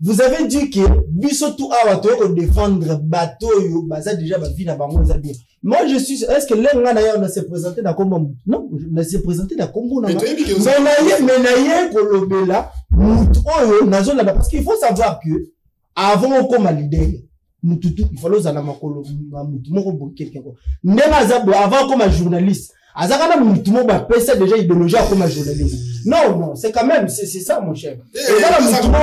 Vous avez dit que, Bissotou Awato, on défendre bateau, yo, baza déjà, ma vie n'a pas moins bien. Moi, je suis, est-ce que l'un d'ailleurs ne s'est présenté dans Combo? Non, ne s'est présenté dans Combo, non. Mais naïe, Kolobela, parce qu'il faut savoir que, avant, comme à l'idée, Mututu, il fallait uzana makolo, mutumo ko quelqu'un. Ndema zabo avant comme journaliste. Azakana mutumo ba pesa déjà idéologie comme journaliste. Non, c'est quand même, c'est ça mon cher. Et là mutumo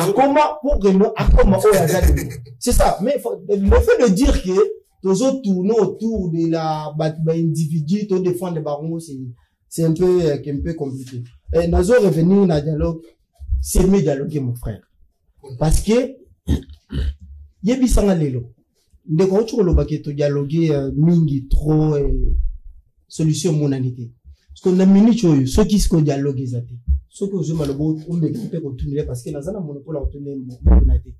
akoma pour que nous akoma o yazali. C'est ça. Mais le fait de dire que tous autres tournent autour de la individu, tout défendre les barons, c'est un peu compliqué. Et nazo revenir na dialogue, c'est mieux dialoguer mon frère. Parce que yebi sanga lelo ndeko ocho lo baketo dialoguer mingi trop solution monanité parce que na minute oyo soki sko dialoguer zate soki ozoma lobo ombe pe continuer parce que nazana monopole a obtenir monanité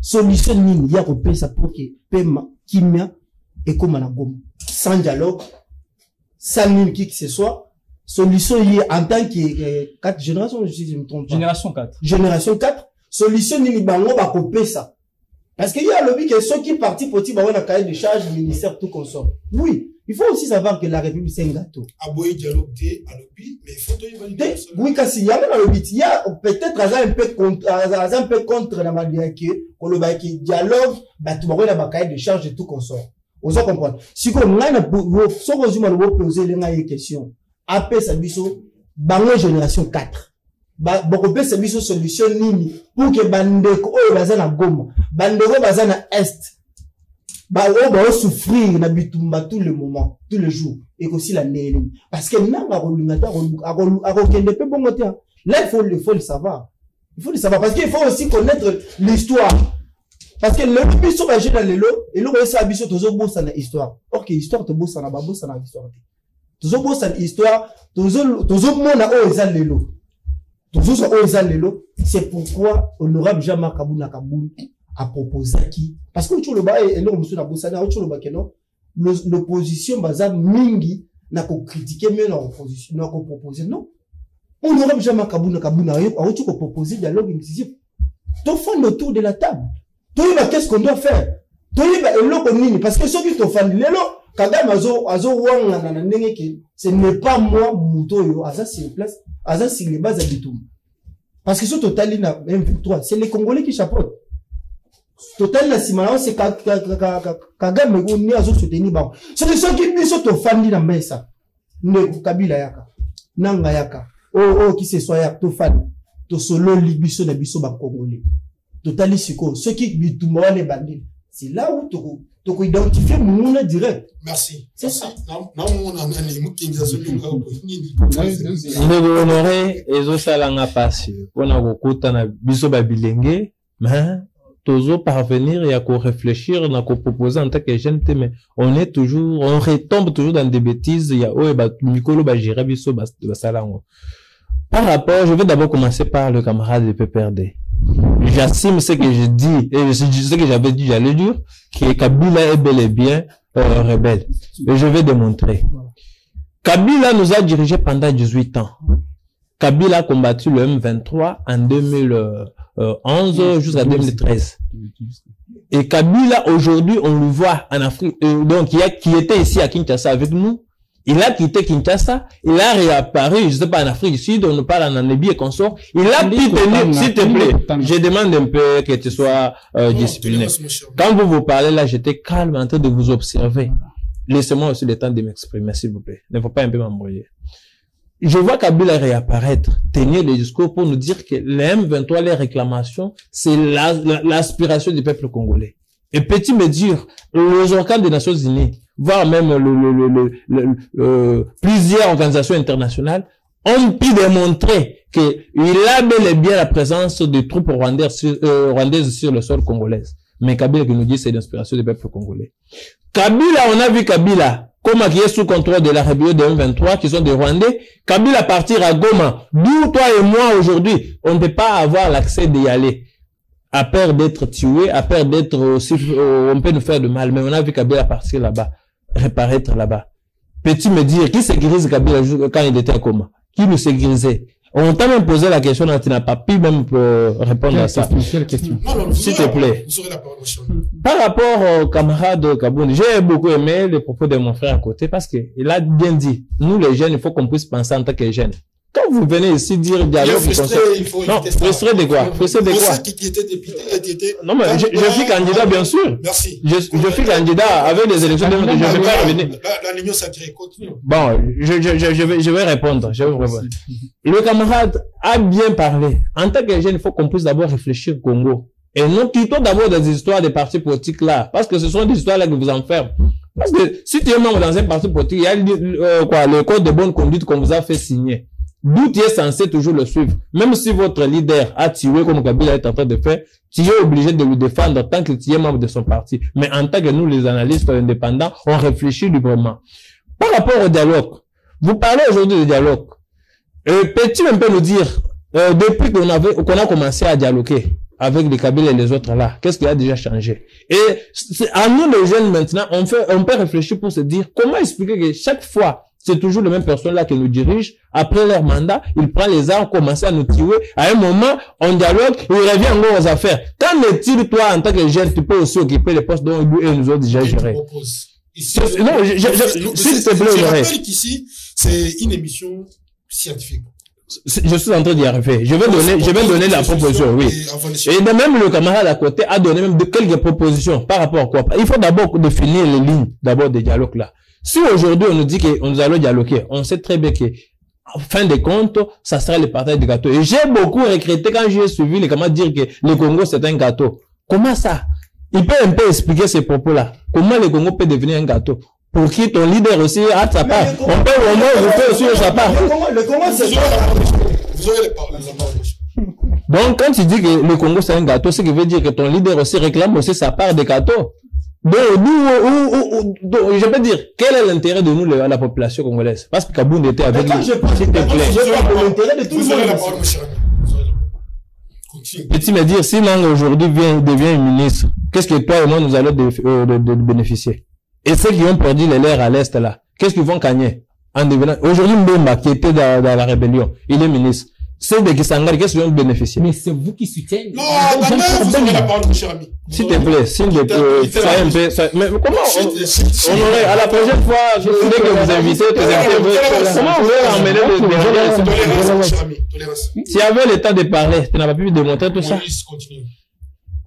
solution nini ya ko pesa pour que pema kimia et comme na gomme sans dialogue sans nini qui que ce soit solution y en tant que 4 générations je me trompe pas génération 4 solution nini bango ba ko pesa. Parce qu'il y a le but que ceux qui partent pour dire, on a cahier de charge, ministère, tout consort. Oui. Il faut aussi savoir que la République, c'est un gâteau. Aboyer dialogue à l'OPI, mais il faut y valider. Oui, parce qu'il y a le but. Il y a peut-être un peu contre la manière que le dialogue, bah, tout le monde a cahier de charge et tout consort. Vous avez compris? Si on a poser les questions, après ça, bango génération 4. Bokopé c'est biso solution nini pour que bandeko oyo baza na Goma bandeko baza na Est ba souffrir na bitumba tout le moment tous les jours et aussi la nene parce que nanga rolingata akokende pe bongo te là il faut le savoir parce qu'il faut aussi connaître l'histoire parce que le biso ba jena lelo et le ça biso tozo bossa na histoire OK histoire to bossa na ba bossa na histoire tozo bossa na histoire tozo mona o eza lelo. C'est pourquoi honorable Jean-Marc Kabuna Kaboun a proposé qui parce que le bas et l'opposition baza mingi n'a ko critiquer mais l'opposition n'a ko proposer non honorable Jean-Marc Kabuna Kabouna a proposé dialogue inclusif tout fond autour de la table tout qu'est-ce qu'on doit faire tout parce que ceux qui te font lelo Kagame azo wanga na ndenge ke ce n'est pas moi muto yo aza sur place aza sur les bases habitum parce que ce total na M23 c'est les Congolais qui chapeautent total na simana c'est Kagame go ni azo soutenir ba c'est ceux qui biso to fandi na mesa ne Kabila yaka nanga yaka qui se soit ya to fandi to solo libiso na biso ba Congolais total siko ceux qui bitumba les bandits c'est là où tu identifier mon direct. Merci. C'est ça. Ndeko honoré ezosalanga pasi pona kokuta na biso ba bilenge mais tozo parvenir et à réfléchir na ko proposer en tant que jeune mais on retombe toujours dans des bêtises il y a ba mikolo ba gérer biso ba salango. Par rapport, je vais d'abord commencer par le camarade de PPRD. J'assume ce que je dis, et ce que j'avais dit, j'allais dire, que Kabila est bel et bien rebelle. Et je vais démontrer. Kabila nous a dirigé pendant 18 ans. Kabila a combattu le M23 en 2011 jusqu'à 2013. Et Kabila, aujourd'hui, on le voit en Afrique, donc qui était ici à Kinshasa avec nous. Il a quitté Kinshasa, il a réapparu, je sais pas, en Afrique du Sud, on nous parle en Namibie et consort. Il a pu tenir, s'il te plaît, je demande un peu que tu sois discipliné. Quand vous parlez là, j'étais calme en train de vous observer. Laissez-moi aussi le temps de m'exprimer, s'il vous plaît. Ne faut pas un peu m'embrouiller. Je vois Kabila réapparaître, tenir les discours pour nous dire que les M23, les réclamations, c'est l'aspiration du peuple congolais. Et petit me dire, les organes des Nations Unies, voire même plusieurs organisations internationales, ont pu démontrer qu'il a bel et bien la présence de troupes rwandaises sur le sol congolais. Mais Kabila qui nous dit c'est l'inspiration du peuple congolais. Kabila, on a vu Kabila, Goma qui est sous contrôle de la rébellion de M23, qui sont des Rwandais. Kabila partir à Goma. D'où toi et moi aujourd'hui, on ne peut pas avoir l'accès d'y aller. À peur d'être tué, à peur d'être aussi, on peut nous faire de mal. Mais on a vu Kabila partir là-bas, reparaître là-bas. Peux-tu me dire, qui sécurise Kabila quand il était à Goma? Qui nous sécurisait? On t'a même posé la question, tu n'as pas pu même répondre à ça. Quelle question? S'il te plaît. Vous aurez la parole, monsieur. Par rapport au camarade Kabouni, j'ai beaucoup aimé les propos de mon frère à côté parce que il a bien dit, nous les jeunes, il faut qu'on puisse penser en tant que jeunes. Quand vous venez ici dire dialogue, non, frustré de quoi? Frustré de quoi? Qui était député, non, mais je suis candidat, bien sûr. Merci. Je suis candidat avec les élections de, je vais pas revenir. L'union sacrée, continue. Bon, je vais répondre, Le camarade a bien parlé. En tant que jeune, il faut qu'on puisse d'abord réfléchir au Congo. Et non, quittons d'abord des histoires des partis politiques là. Parce que ce sont des histoires là qui vous enferment. Parce que si tu es membre dans un parti politique, il y a le code de bonne conduite qu'on vous a fait signer. D'où tu es censé toujours le suivre. Même si votre leader a tué comme Kabila est en train de faire, tu es obligé de lui défendre tant que tu es membre de son parti. Mais en tant que nous, les analystes indépendants, on réfléchit librement. Par rapport au dialogue, vous parlez aujourd'hui de dialogue. Peux-tu un peu nous dire, depuis qu'on a commencé à dialoguer avec les Kabila et les autres là, qu'est-ce qui a déjà changé? Et à nous les jeunes maintenant, on peut réfléchir pour se dire, comment expliquer que chaque fois, c'est toujours les mêmes personnes là qui nous dirigent. Après leur mandat, ils prennent les armes, commencent à nous tuer. À un moment, on dialogue, il revient encore aux affaires. Qu'en est-il, toi, en tant que jeune, tu peux aussi occuper les postes dont lui et nous autres déjà gérés? Non, s'il te plaît, je rappelle qu'ici, c'est une émission scientifique. Je suis en train d'y arriver. Je vais donner la proposition, oui. Et même le camarade à côté a donné même quelques propositions par rapport à quoi. Il faut d'abord définir les lignes, d'abord des dialogues là. Si aujourd'hui on nous dit que nous allons dialoguer, on sait très bien que, en fin de compte, ça sera le partage du gâteau. Et j'ai beaucoup regretté quand j'ai suivi les camarades dire que le Congo c'est un gâteau. Comment ça? Il peut un peu expliquer ces propos-là. Comment le Congo peut devenir un gâteau? Pour qui ton leader aussi a sa part. On peut aussi sa part. Le Congo c'est vous aurez les paroles. Donc, quand tu dis que le Congo c'est un gâteau, ce qui veut dire que ton leader aussi réclame aussi sa part de gâteau. Donc, je peux dire, quel est l'intérêt de nous, la population congolaise? Parce que Kaboun était avec nous. S'il te plaît. l'intérêt de tout le monde. Et tu me dire, si Mang aujourd'hui devient ministre, qu'est-ce que toi et moi nous allons de bénéficier? Et ceux qui ont perdu les leurs à l'Est là, qu'est-ce qu'ils vont gagner? En devenant, aujourd'hui, Mbemba, qui était dans la rébellion, il est ministre. Ceux de Kisangari, qu'est-ce qu'ils vont bénéficier? Mais c'est vous qui soutiennez. Non, vous avez la parole, mon cher ami. S'il te plaît, s'il te plaît, mais comment on aurait, à la prochaine fois, je voulais que vous invitez, comment on veut emmener s'il y avait le temps de parler, tu n'as pas pu démontrer tout ça.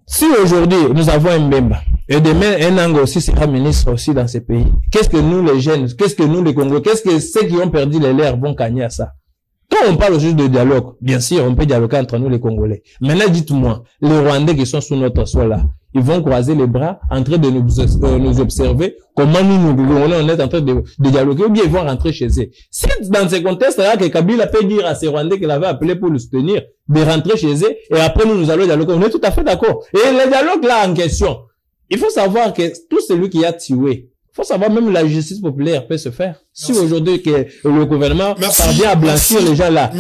Si aujourd'hui, nous avons un Mbemba, et demain, un Ango aussi sera ministre aussi dans ces pays, qu'est-ce que nous, les jeunes, qu'est-ce que nous, les Congolais, qu'est-ce que ceux qui ont perdu les leurs vont gagner à ça? Quand on parle juste de dialogue, bien sûr, on peut dialoguer entre nous les Congolais. Maintenant, dites-moi, les Rwandais qui sont sous notre sol là, ils vont croiser les bras en train de nous observer comment on est en train de dialoguer, ou bien ils vont rentrer chez eux. Si dans ce contexte-là, que Kabila peut dire à ces Rwandais qu'il avait appelé pour le soutenir, de rentrer chez eux, et après nous allons dialoguer, on est tout à fait d'accord. Et le dialogue là en question, il faut savoir que tout celui qui a tué, faut savoir même la justice populaire peut se faire. Si aujourd'hui que le gouvernement parvient à blanchir les gens là,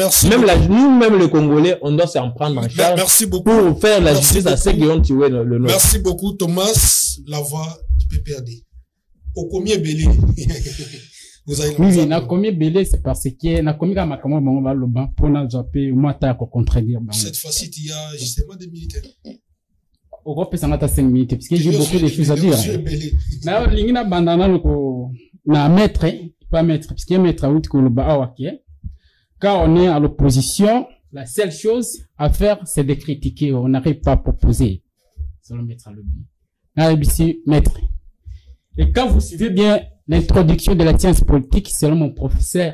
nous-mêmes les Congolais, on doit s'en prendre en charge pour faire la justice à ceux qui ont tué le nôtre. Merci beaucoup Thomas, la voix du PPRD. Au combien belé? Oui, na combien belé, c'est parce que na combien makambo bango le banc pour na japper moi ta ko contredire. Cette fois-ci il y a justement des militaires. Au groupe ça n'a pas 5 minutes parce que j'ai beaucoup de choses à dire. Na lingina bandana ko na maître pas maître parce que maître out ko le ba ok. Quand on est à l'opposition, la seule chose à faire c'est de critiquer, on n'arrive pas à proposer. Selon maître le but. Na ici maître. Et quand vous suivez bien l'introduction de la science politique, selon mon professeur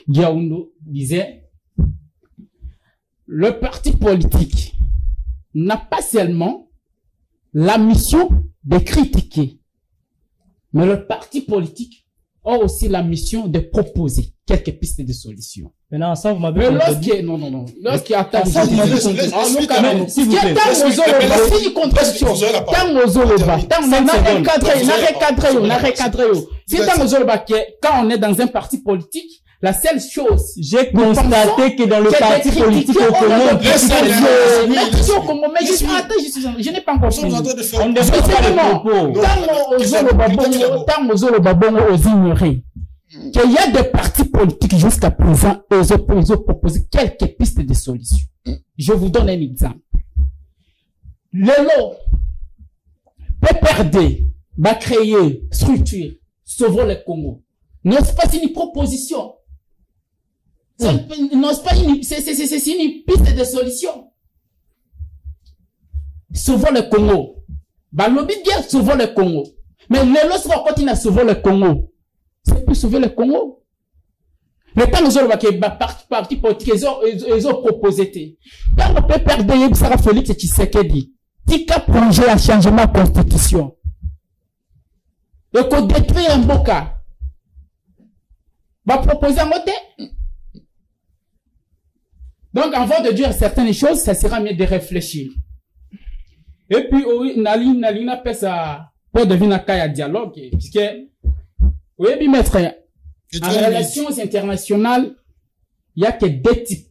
Giaoundo disait, le parti politique n'a pas seulement la mission de critiquer, mais le parti politique ont aussi la mission de proposer quelques pistes de solutions. Maintenant, ça, vous m'avez Mais contredit. lorsqu'il attend, Ça, vous m'avez contredit. S'il vous plaît. c'est une contradiction. Tant aux Zoloba, tant on a recadré, si tant aux Zoloba, quand on est dans un parti politique, la seule chose, J'ai constaté que dans le parti politique au Congo, je n'ai pas encore Nous sommes fini. en train de faire. on ne développe pas les propos. Tant aux Zoloba, aux ignorés, qu'il y a des partis politiques jusqu'à présent, ils ont proposé quelques pistes de solutions. Je vous donne un exemple. Lelo, PPRD, va créer structure, sauvons le Congo. N'est-ce pas une proposition? N'est-ce pas une piste de solution? Sauvons le Congo. Bah, lobby bien, sauvons le Congo. Mais Lelo sera continuer à sauver le Congo. C'est pour sauver le Congo. Le temps nous avons parti politique, ils ont proposé. Quand on peut perdre, Sarah Félix Tshisekedi, Tika plongé à changement de constitution. Et qu'on détruit un beau cas. Va proposer un côté. Donc, avant de dire certaines choses, ça sera mieux de réfléchir. Et puis, oui, Nali appelle ça pour devenir un dialogue, puisque, oui, maître, en relations internationales, il y a que deux types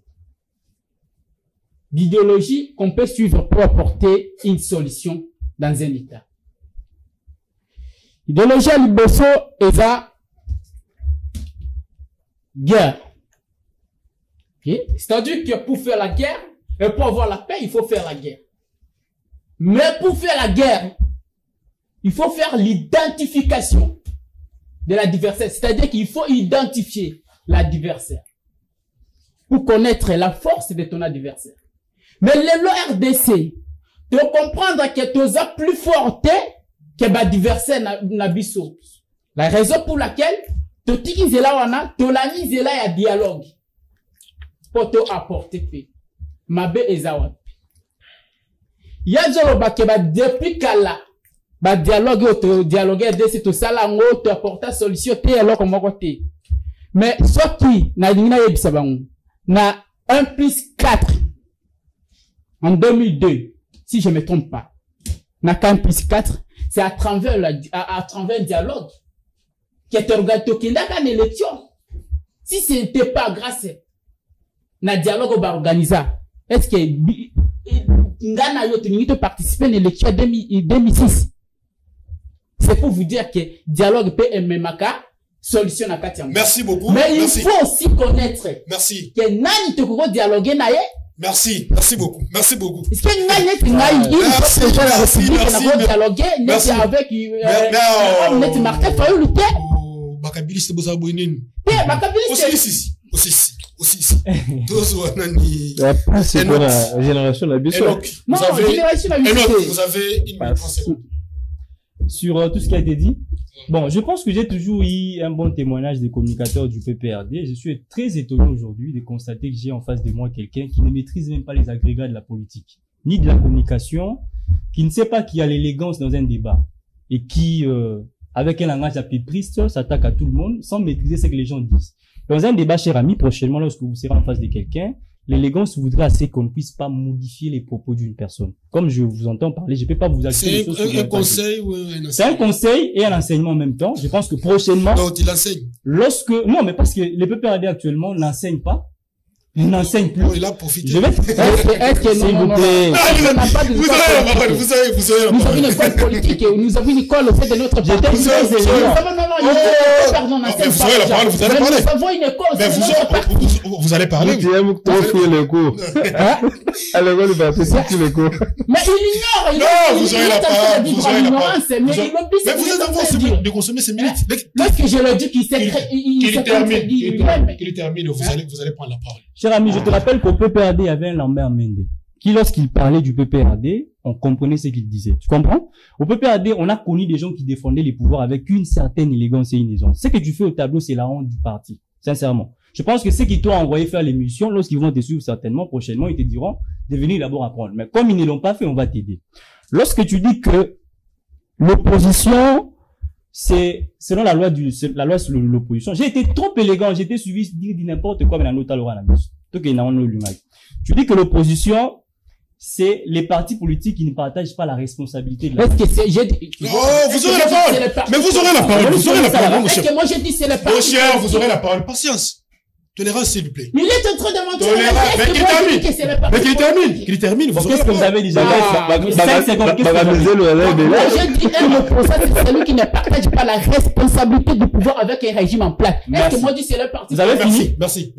d'idéologie qu'on peut suivre pour apporter une solution dans un État. Idéologie à l'Iboso est la guerre. Okay? C'est-à-dire que pour faire la guerre, et pour avoir la paix, il faut faire la guerre. Mais pour faire la guerre, il faut faire l'identification de l'adversaire. C'est-à-dire qu'il faut identifier l'adversaire pour connaître la force de ton adversaire. Mais le RDC, de comprendre que tu es plus fort que l'adversaire n'a biso. La raison pour laquelle tu utilises là, tu l'anises là, il y a dialogue. Pour te apporter paix. Mabe ezawa. Il y a depuis kala, dialogue de tout ça là, tu apportes solution, alors comme côté. Mais soit qui, na 1 plus 4, en 2002, si je me trompe pas, na 1 plus 4, c'est à travers un dialogue, qui est organisé une élection. Si ce n'était pas grâce na dialogue organisé, est-ce que Ngana yo tu participer à l'élection 2006? C'est pour vous dire que dialogue peut MMAK solution na katia. Merci beaucoup. Mais il faut aussi connaître. Merci. Que nani te ko dialoguer na ye. Merci. Merci beaucoup. Merci beaucoup. Est-ce que nani il faut que la République na dialoguer net avec on net Martin Fayulu te. Bakabili c'est boza boinene. Bakabili c'est aussi. C'est pour la génération de la Bissau. Vous avez une réponse. Sur tout ce qui a été dit. Bon, je pense que j'ai toujours eu un bon témoignage des communicateurs du PPRD. Je suis très étonné aujourd'hui de constater que j'ai en face de moi quelqu'un qui ne maîtrise même pas les agrégats de la politique, ni de la communication, qui ne sait pas qu'il y a l'élégance dans un débat et qui, avec un langage apétriste, s'attaque à tout le monde sans maîtriser ce que les gens disent. Dans un débat, cher ami, prochainement, lorsque vous serez en face de quelqu'un, l'élégance voudrait assez qu'on ne puisse pas modifier les propos d'une personne. Comme je vous entends parler, je ne peux pas vous ajouter des choses. C'est un conseil ou un enseignement? C'est un conseil et un enseignement en même temps. Je pense que prochainement. Donc, il enseigne. Non, mais parce que les PPRD actuellement n'enseignent pas. Ils n'enseignent plus. Il a profité. Je vais est-ce que s'il vous plaît. Vous savez. Nous avons une école politique et nous avons une école au fait de notre parti. J'étais très éloigné. Pardon, vous allez parler. Nous avons une école. Mais vous allez parler. Tu aimes trop les cours. Alors, on va faire les cours. Mais il ignore. Non, vous aurez la parole. Vous aurez la parole. Mais vous êtes en train de consommer ces minutes. Lorsque je le dis qu'il termine, vous allez prendre la parole. Cher ami, je te rappelle qu'au PPRD, il y avait un Lambert Mende, qui, lorsqu'il parlait du PPRD, on comprenait ce qu'il disait. Tu comprends? Au PPRD, on a connu des gens qui défendaient les pouvoirs avec une certaine élégance et une aisance. Ce que tu fais au tableau, c'est la honte du parti. Sincèrement. Je pense que ceux qui t'ont envoyé faire l'émission, lorsqu'ils vont te suivre certainement, prochainement, ils te diront de venir d'abord apprendre. Mais comme ils ne l'ont pas fait, on va t'aider. Lorsque tu dis que l'opposition c'est selon la loi sur l'opposition. J'ai été trop élégant, j'ai été suivi dire n'importe quoi, mais la nota l'aura. Tu dis que l'opposition, c'est les partis politiques qui ne partagent pas la responsabilité de la... vous aurez la parole. Mais vous aurez la parole. Vous aurez la parole, mon cher. Moi, j'ai dit c'est le parti. Mon cher, vous aurez la parole. Patience. Tolérance, s'il vous plaît. Mais il est en train de mentir. Mais qu'il termine. Qu'est-ce que vous avez déjà dit? 5 secondes. J'ai dit un opposant, c'est celui qui ne partage pas la responsabilité du pouvoir avec un régime en place. Est-ce que moi, je dis c'est le parti? Vous avez fini? Merci.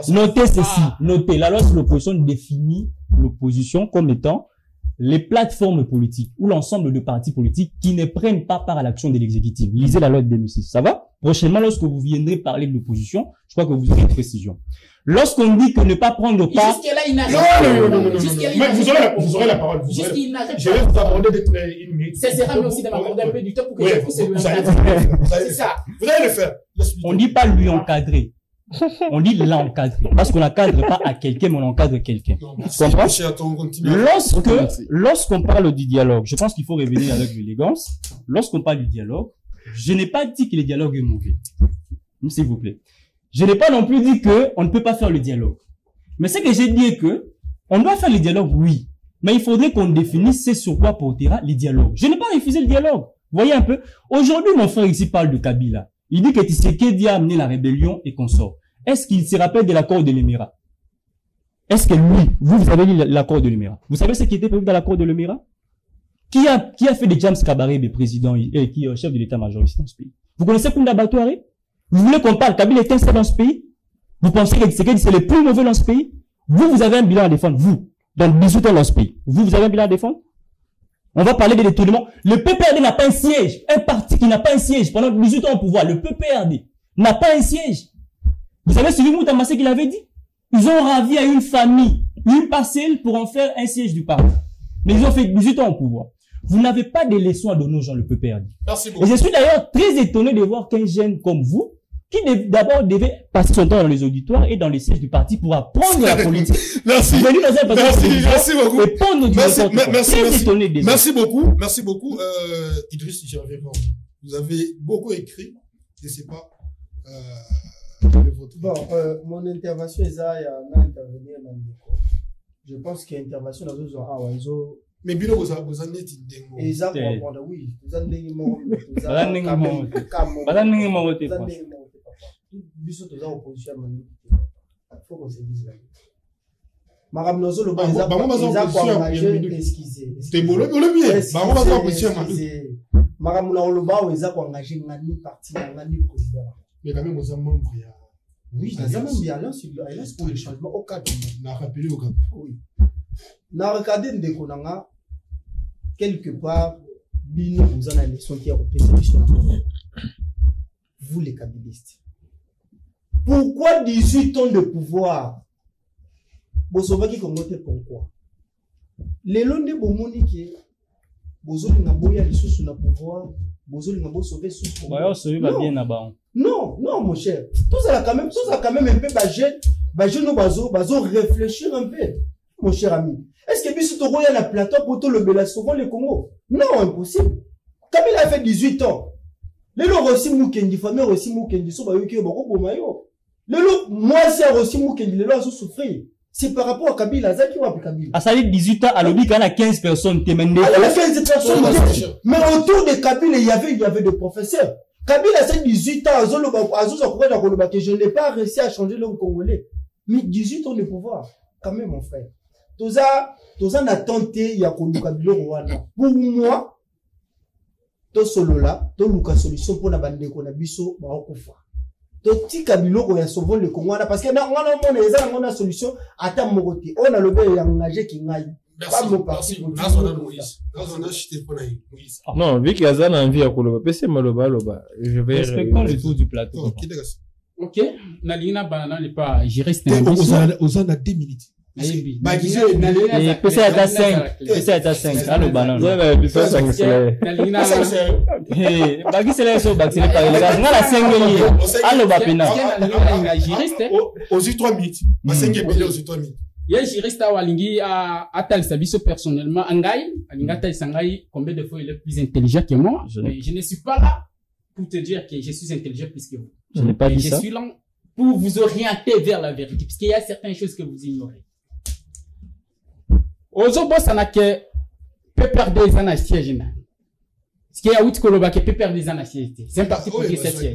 Notez ceci. Notez. La loi sur l'opposition définit l'opposition comme étant les plateformes politiques ou l'ensemble de partis politiques qui ne prennent pas part à l'action de l'exécutif. Lisez la loi de 2006. Ça va? Prochainement, lorsque vous viendrez parler de l'opposition, je crois que vous aurez une précision. Lorsqu'on dit que ne pas prendre part... Jusqu'à là, il n'a Non. Mais vous aurez la parole. Je vais vous aborder une minute. Ça sera mieux aussi de m'accorder un peu du temps pour que je puisse lui encadrer. C'est ça. Vous allez le faire. On dit pas lui encadrer. On dit l'encadrer. Parce qu'on n'encadre pas à quelqu'un, mais on encadre quelqu'un. Tu comprends? Lorsqu'on parle du dialogue, je pense qu'il faut revenir avec l'élégance. Lorsqu'on parle du dialogue, je n'ai pas dit que le dialogue est mauvais. S'il vous plaît. Je n'ai pas non plus dit que on ne peut pas faire le dialogue. Mais ce que j'ai dit est que on doit faire le dialogue, oui. Mais il faudrait qu'on définisse ce sur quoi portera le dialogue. Je n'ai pas refusé le dialogue. Voyez un peu. Aujourd'hui, mon frère ici parle de Kabila. Il dit que Tshisekedi a amené la rébellion et qu'on sort. Est-ce qu'il se rappelle de l'accord de l'Émirat? Est-ce que lui, vous avez lu l'accord de l'Émirat? Vous savez ce qui était prévu dans l'accord de l'Émirat? Qui a fait de James Kabarebe président et qui est chef de l'état-major ici dans ce pays? Vous connaissez Kounda Batouari? Vous voulez qu'on parle? Kabila est un seul dans ce pays? Vous pensez que Tshisekedi c'est le plus mauvais dans ce pays? Vous avez un bilan à défendre, vous, dans 18 ans dans ce pays. Vous avez un bilan à défendre? On va parler de détournement. Le PPRD n'a pas un siège. Un parti qui n'a pas un siège pendant 18 ans au pouvoir, le PPRD, n'a pas un siège. Vous savez, celui Moutamassé qui l'avait dit? Ils ont ravi à une famille, une parcelle pour en faire un siège du parti. Mais ils ont fait 18 ans au pouvoir. Vous n'avez pas de leçons à donner aux gens, le PPRD. Merci beaucoup. Et je suis d'ailleurs très étonné de voir qu'un jeune comme vous, qui d'abord devait passer son temps dans les auditoires et dans les sièges du parti pour apprendre la politique. Merci. Merci beaucoup. Et prendre du Merci beaucoup. Idriss, j'y reviens pas. Vous avez beaucoup écrit. Je sais pas. Bon, mon intervention est là, il y a un intervenir dans le décor. Je pense qu'il y a une intervention dans les autres. Mais bilo vous en êtes démo. Exactement, oui. Vous en êtes démo. Biso toza opposition mangi. Faut qu'on se dise là. Madame Nozo le banza pour engager esquiser. C'est bon le bien. Bango baza opposition mangi. Madame la oloba oza pour engager ngani parti ngani président. Mais quand même vous êtes membre ya. Oui, ça même bien là sur alliance pour le changement au cadre. Na rappelé au cadre. Oui. Na regarder ndeko nanga quelque part bino vous en élection qui a représenté vous les kabilistes. Pourquoi 18 ans de pouvoir? Bosovaki Kongote pourquoi? Les londes bomoni qui Bozoli Naboya les sous na pouvoir, Bozoli Nabo sauver sous pouvoir. Non, mon cher. Tout ça quand même un peu bagé nous bazo réfléchir un peu. Mon cher ami. Est-ce que biso toro ya na plateau pour tout le bela souvent le Congo? Non, impossible. Kabila a fait 18 ans. Lelo aussi Mukendi, famille aussi Mukendi, so ba yoki bako bomayo. Lelo moi c'est aussi Mukendi, lelo azo souffrir. C'est par rapport à Kabila, Zaki ou Kabila. À ça 18 ans, à l'obli quand il y a 15 personnes témendé. Il y a 15 personnes. Mais autour de Kabila, il y avait des professeurs. Kabila c'est 18 ans, je n'ai pas réussi à changer le Congolais. Mais 18 ans de pouvoir, quand même mon frère. Toza n'a tenté ya konduka biloko wana. Pour moi, to solo là, to luka solution pour na bandeko na biso ba okufa. To tika biloko ya sauver le Congo wana parce que na ngana mona eza ngana solution ata mokoti. On a le bé ya ngage ki ngai. Merci. Non, vu qu'il y a un envie à Koloba, PC Maloba, je vais respecter le tour du plateau. Ok, Nalina Banana n'est pas juriste. Aux en a 2 minutes. PC à 5. PC à 5. Allo banane. Bagi c'est là so bagi c'est pas les gars. Ngala 5 allo bapina. Juriste. Aux 3 minutes. Ma 5 billet aux 3 minutes. Il juriste à Walingi à tel service personnellement. Angai, Alinga tel sangai combien de fois il est plus intelligent que moi. Mais je ne suis pas là pour te dire que je suis intelligent plus que vous. Je n'ai pas dit ça. Je suis là pour vous orienter vers la vérité, puisqu'il y a certaines choses que vous ignorez. Ozobo sanake PPRD zana siège na. Ce qui est à Outkoloba que PPRD zana siège. C'est un parti politique cette siège.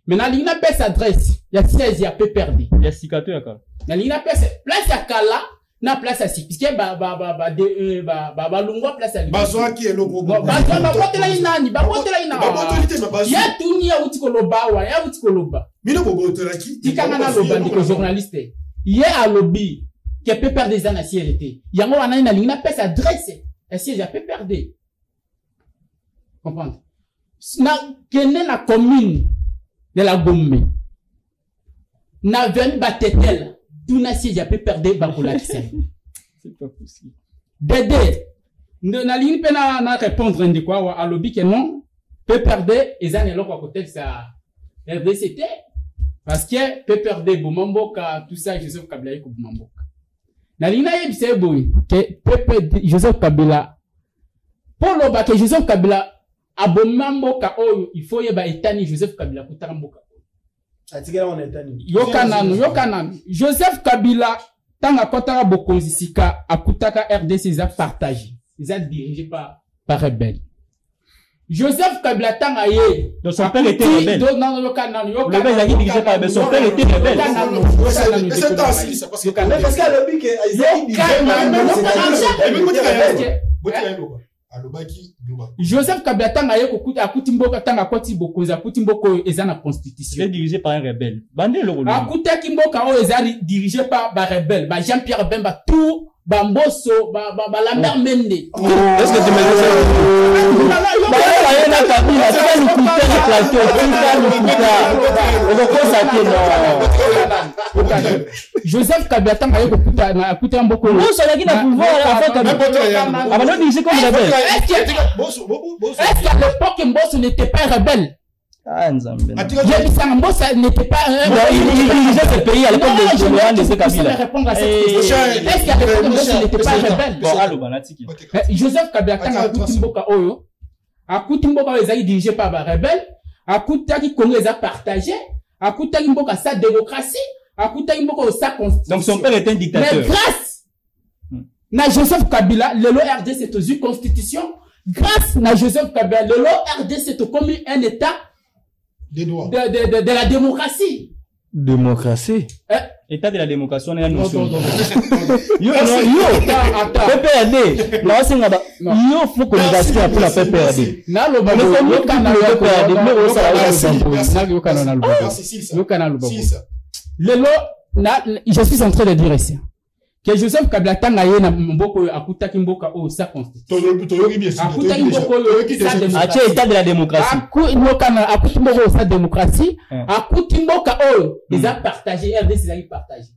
Maintenant, il n'a pas s'adresse. Il y a siège, il y a PPRD. Il y a Sikato Yaka. Il n'a pas place à Kala, na place à Si. Puisque lungwa place à Li. Bazoa qui est le gros. Bazoa la inani, babote la inani. Ya tuni ya Outkoloba wa, ya Outkoloba. Mino bobote la qui? Tikanga na loba ndiko journaliste. Ye a lobby que PPRD zana siège. Yango wana ina lingna pas s'adresse. Et siège à PPRD. Comprendre? Na kene na commune de la Gombe. Na venu batetel. Tout na siège à PPRD bakola kisen. C'est pas possible. Dédé. Na ligne pe na répondre ndi quoi à lobby que non. PPRD ezana eloko côté ça RDCT parce que PPRD Boumamboka tout ça Joseph Kabila ko Boumamboka. Na ligne yebise boy que PPRD Joseph Kabila pour le bac Joseph Kabila abomamboka oyo il faut yeba etani Joseph Kabila kutaka mboka. Atigera on etani. Yokananu. Joseph Kabila tanga kotaka bokonzi sika akutaka RDC za partagé. Ils sont dirigés par rebelle. Joseph Kabila tanga ye. Donc son père était rebelle. Non, yokananu. Le rebelle a dirigé par rebelle. Son père était rebelle. C'est ainsi, c'est parce que Parce qu'à l'objet Joseph Kabila tanga ye kokuta akuti mboka tanga koti bokonzi akuti mboka ezana constitution. Il est dirigé par un rebelle. Bandé le rôle. Akuta ki mboka o ezali dirigé par ba rebelle, ba Jean-Pierre Bemba tout ba Mbosso ba Lambert Mende. Est-ce que tu me Joseph Kabila tanga ye kokuta na akuta mboka o. Non, ça n'a pas pouvoir en fait. Avant de dire comme rebelle. Est-ce qu'à l'époque Mbosso n'était pas rebelle? Ah, Nzambe. Mbosso n'était pas il dirigeait ce pays à l'époque de Laurent de Kabila. Répondre à cette question. Est-ce qu'à l'époque Mbosso n'était pas rebelle? Bon, allô, banatiki. Joseph Kabila tanga akuti mboka oyo. Akuti mboka oyo ezali dirigé par ba rebelle. Akutaki Congo eza partagé. Akutaki mboka sa démocratie. Akutaki mboka sa constitution. Donc son père était un dictateur. Mais grâce na Joseph Kabila, le RDC c'est une constitution. Grâce na Joseph Kabila, le RDC c'est comme un état de la démocratie. Démocratie. État de la démocratie, on est à Non. PPRD. Là, c'est yo faut qu'on basque pour la PPRD. Na lo ba je suis en train de dire ici que Joseph Kabila tanga ye na mboko akutaki mboka o sa constitution. Akutaki mboko sa état de la démocratie. Akuti mboka sa démocratie. Akuti mboka o ils a partagé RDC ils a partagé.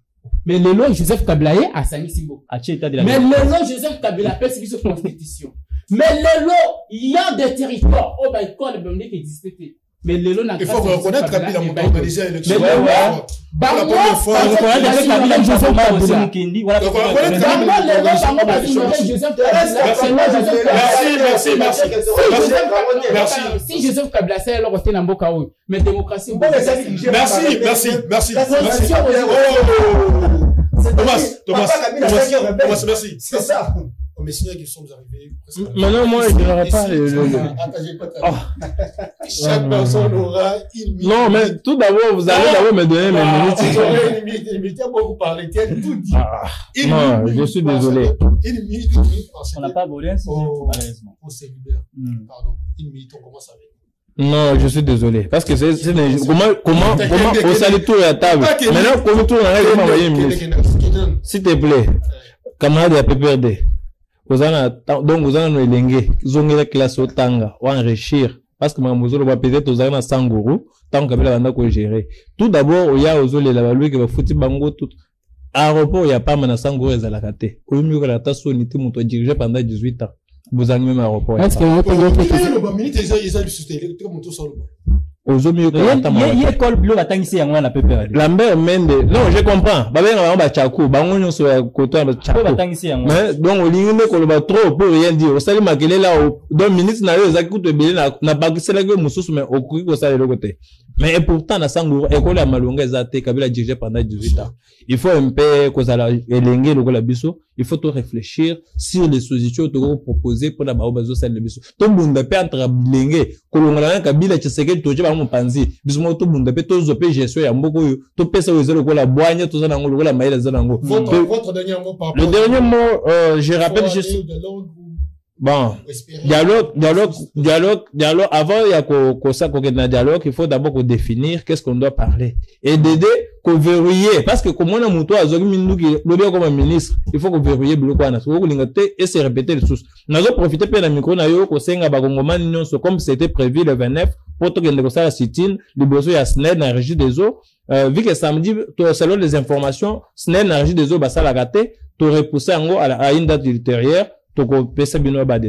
Mais le lot Joseph Kabila ye a sani simbo. Mais le lot Joseph Kabila peut subir constitution. Mais le lot il y a des territoires au Baïkol Bondé qui existait. Mais le lot n'a pas. Il faut reconnaître Kabila pour organiser l'élection. Si Joseph Kabila c'est alors côté Namboka ou mais démocratie. Merci. Thomas, merci. C'est ça. Mais sinon, ils sont arrivés. Maintenant, moi, je dirais pas Chaque personne aura une minute. Non, mais tout d'abord, vous allez d'abord me donner mes minutes. Une minute, moi, vous parlez, tout dit. Non, je suis désolé. Une minute. On n'a pas abordé un sujet, malheureusement. On s'est libéré. Pardon. Une minute, on commence avec. Non, je suis désolé. Parce que c'est comment, on s'allie tout à la table. Maintenant, comment tout on arrive à m'envoyer une minute. S'il te plaît, camarade de la PPRD. Donc, vous avez un lingue, vous avez la classe au tanga, ou enrichir. Parce que Mamouzo va peut-être aux armes à Sangourou, tant qu'il y a un gérer. Tout d'abord, il y a aux olés, la valeur qui va foutre bango tout. À l'aéroport, il n'y a pas de Sangourou et Zalakate. Au mieux que la tasse unité, mon dirigé pendant 18 ans. Vous avez même à l'aéroport. Est-ce que Ozo mieux que il y a école bleu batangisi yango na pépé. Lambert Mende. Non, je comprends. Babenga ba chakou, bango nyonso ya côté ba chakou. Batangisi yango. Mais donc olingi ko ba trop pour rien dire. Osali makele là donc ministre na yo ezaki kuto belé na bakisela ke mususu mais okuki ko sala le côté. Mais pourtant na Sanguru école ya Malonga ezate Kabila dirigé pendant 18 ans. Il faut un peu ko sala elenge lokola biso, il faut tout réfléchir sur les solutions to proposer pour na ba bazo sala le biso. To bunda pe entre bilenge ko longola Kabila Tshisekedi to ba mo panzi. Biso mo to bunda pe to zope gestion ya mboko yo. To pesa wezo lokola boanya to zana ngo lokola maïla zana ngo. Votre dernier mot par rapport. Le dernier mot je rappelle juste bon, dialogue, avant il y a qu'au dialogue, il faut d'abord définir qu'est-ce qu'on doit parler. Et d'aider qu'on verrouiller. Parce que comme on a monté à Zogiminou qui le comme un ministre, il faut qu'on verrouiller le quoi, et se répéter les sources. Nous avons profité de la micro, comme c'était prévu le 29, pour que nous la sit-in, le besoin y a SNED dans la régie des eaux. Vu que samedi, selon les informations, SNED dans la régie des eaux, bah ça l'a gâté, tu aurais poussé en gros à une date ultérieure.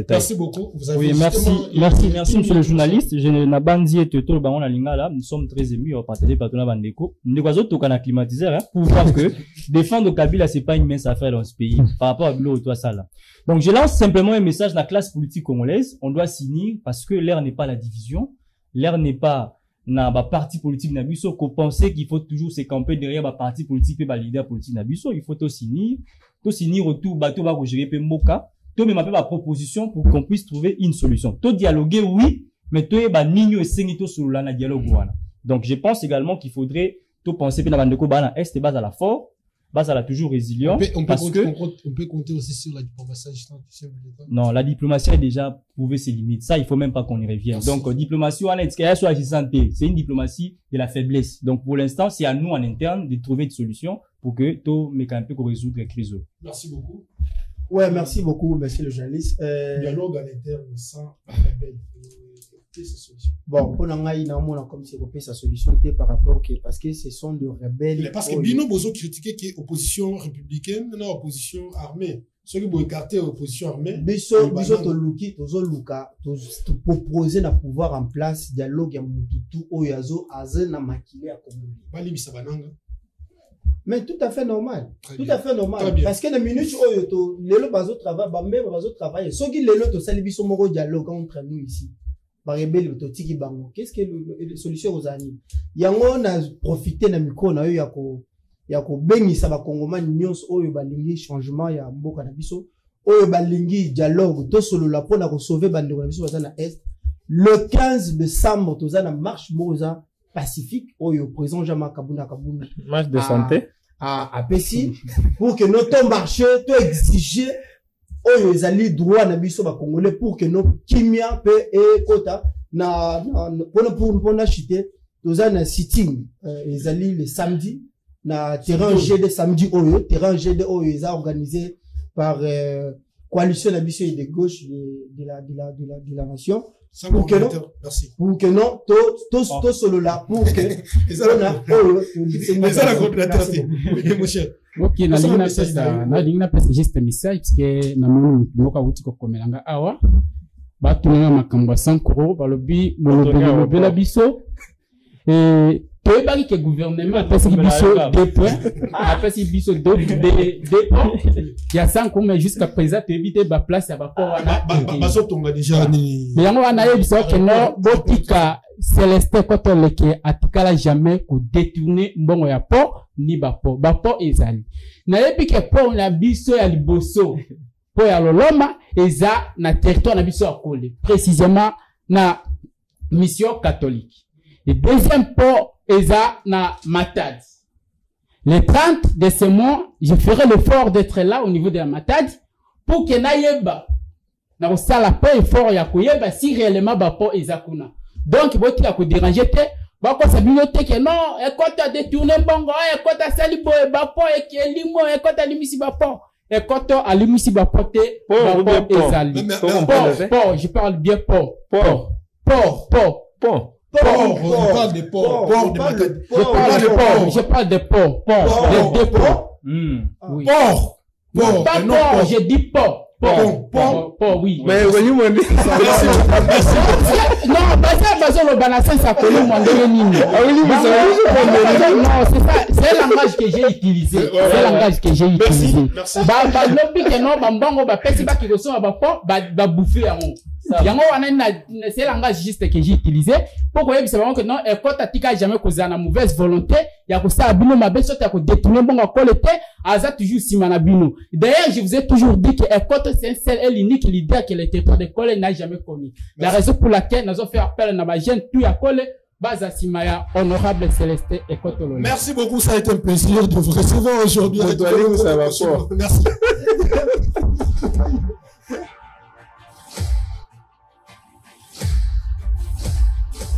Merci beaucoup. Vous avez merci, monsieur le journaliste. Je n'ai pas dit que tout le monde a là. Nous sommes très émus à partager par tout le monde. Nous avons tout un climatiseur, pour voir que défendre Kabila, c'est pas une mince affaire dans ce pays, par rapport à l'eau, toi, ça, là. Donc, je lance simplement un message à la classe politique congolaise. On doit s'unir parce que l'ère n'est pas la division. L'ère n'est pas, na ba parti politique nabiso qu'on pensait qu'il faut toujours se camper derrière ba parti politique et ba leader politique nabiso. Il faut tout s'unir autour, bateau ba gérer pe moka. Tout même appelle ma proposition pour qu'on puisse trouver une solution. Tout dialoguer, oui, mais tout est nigno et sengito sur la dialogue. Donc, je pense également qu'il faudrait tout penser que la bande de Kobana est base à la fort, base à la toujours résilient. On peut compter aussi sur la diplomatie. Non, la diplomatie a déjà prouvé ses limites. Ça, il faut même pas qu'on y revienne. Merci. Donc, diplomatie, c'est une diplomatie de la faiblesse. Donc, pour l'instant, c'est à nous en interne de trouver une solution pour que tout mécanisme pour résoudre les crises. Merci beaucoup. Ouais, merci beaucoup, monsieur le journaliste. Dialogue à l'interne sans rebelle. Bon, on a comme si on sa solution par rapport que parce que ce sont de rebelles. Mais parce que Bino Bozo critiquait que l'opposition républicaine, non, opposition armée. Ceux qui vont écarter l'opposition armée. Biso Toluki, Tozo Luka, proposer le pouvoir en place, dialogue à Mututu, Oyazo, Azen, na Makile à Komoli. Bali Misabananga. Mais tout à fait normal. Tout à fait normal. Parce que les minutes où les bazo travail, bah même bazo travail. Ceux qui les lots sali biso moro dialogue entre nous ici. Par rebelle to tiki bango. Qu'est-ce que la solution aux amis? Yango on a profité na micro na yo yako bengisa ba kongomani nyonso oyo balingi changement ya mboka na biso. Oyo balingi dialogue to solo la pona ko sauver bande na biso bazana est. Le 15 décembre tozana marche moza pacifique oyo président Jean-Marc Kabunda marche de santé à Pessi pour que notre marché to exiger oyo ezali droit na biso ba congolais pour que nos kimia pe et kota na pour na chité tozana sitting ezali le samedi na terrain GD samedi oyo terrain GD oyo est organisé par coalition na biso de gauche de la nation. Pour que non, merci. Pour que non, tout solo là, pour que ok, na lingna pesa juste message parce que na monu moka wuti ko komelanga awa ba tunanga makambo 100 euros balobi molobelo bela biso et to ebaki ke gouvernement pesa biso 2 points pesa biso 2 il y a 100 mais jusqu'à présent tu éviter ba place ya ba port wana baso tonga déjà ni mais yango wana yebiso que non botika Célestin Kotoleke atikala jamais ko détourner mbongo ya port ni ba port ezali na yebi ke port na biso ya liboso port ya Loloma eza na territoire na biso ya Kole précisément na mission catholique et deuxième port eza na Matadi. Le 30 de ce mois, je ferai l'effort d'être là au niveau de la Matadi pour que naïeba na osala pas effort ya koyeba si réellement ba port ezakuna. Donc boti ya ko déranger te ba ko sabino te que non e kota détourner bongo e kota salibo e ba port e ki limo e kota limisi ba port e kota alimisi ba port te ba port ezali. Port, je parle bien port. On parle de port. Je parle de port. De dépôt. Oui. Port. Pas port, je dis port. Port, oui. Mais, non, le banassin, ça connaît mon nini. Non, c'est ça, c'est le langage que j'ai utilisé. C'est le langage que j'ai utilisé. Merci. Lobby que non, bambango, pesi ba qui reçoit, ba bouffer à mon. Yango c'est le langage juste que j'ai utilisé. Pourquoi c'est vraiment que non, quand t'as jamais causé une mauvaise volonté, il y a que ça abino ma belle sorte, il y a que détourner bon collecté, aza toujours si manabino. D'ailleurs, je vous ai toujours dit que Ekot c'est un seul et l'unique leader que le territoire de Kole n'a jamais connu. La raison pour laquelle nous avons fait appel à ma jeune tout à Kole, Baza Simaya, honorable Céleste Ekot. Merci beaucoup, ça a été un plaisir de vous recevoir aujourd'hui. Merci.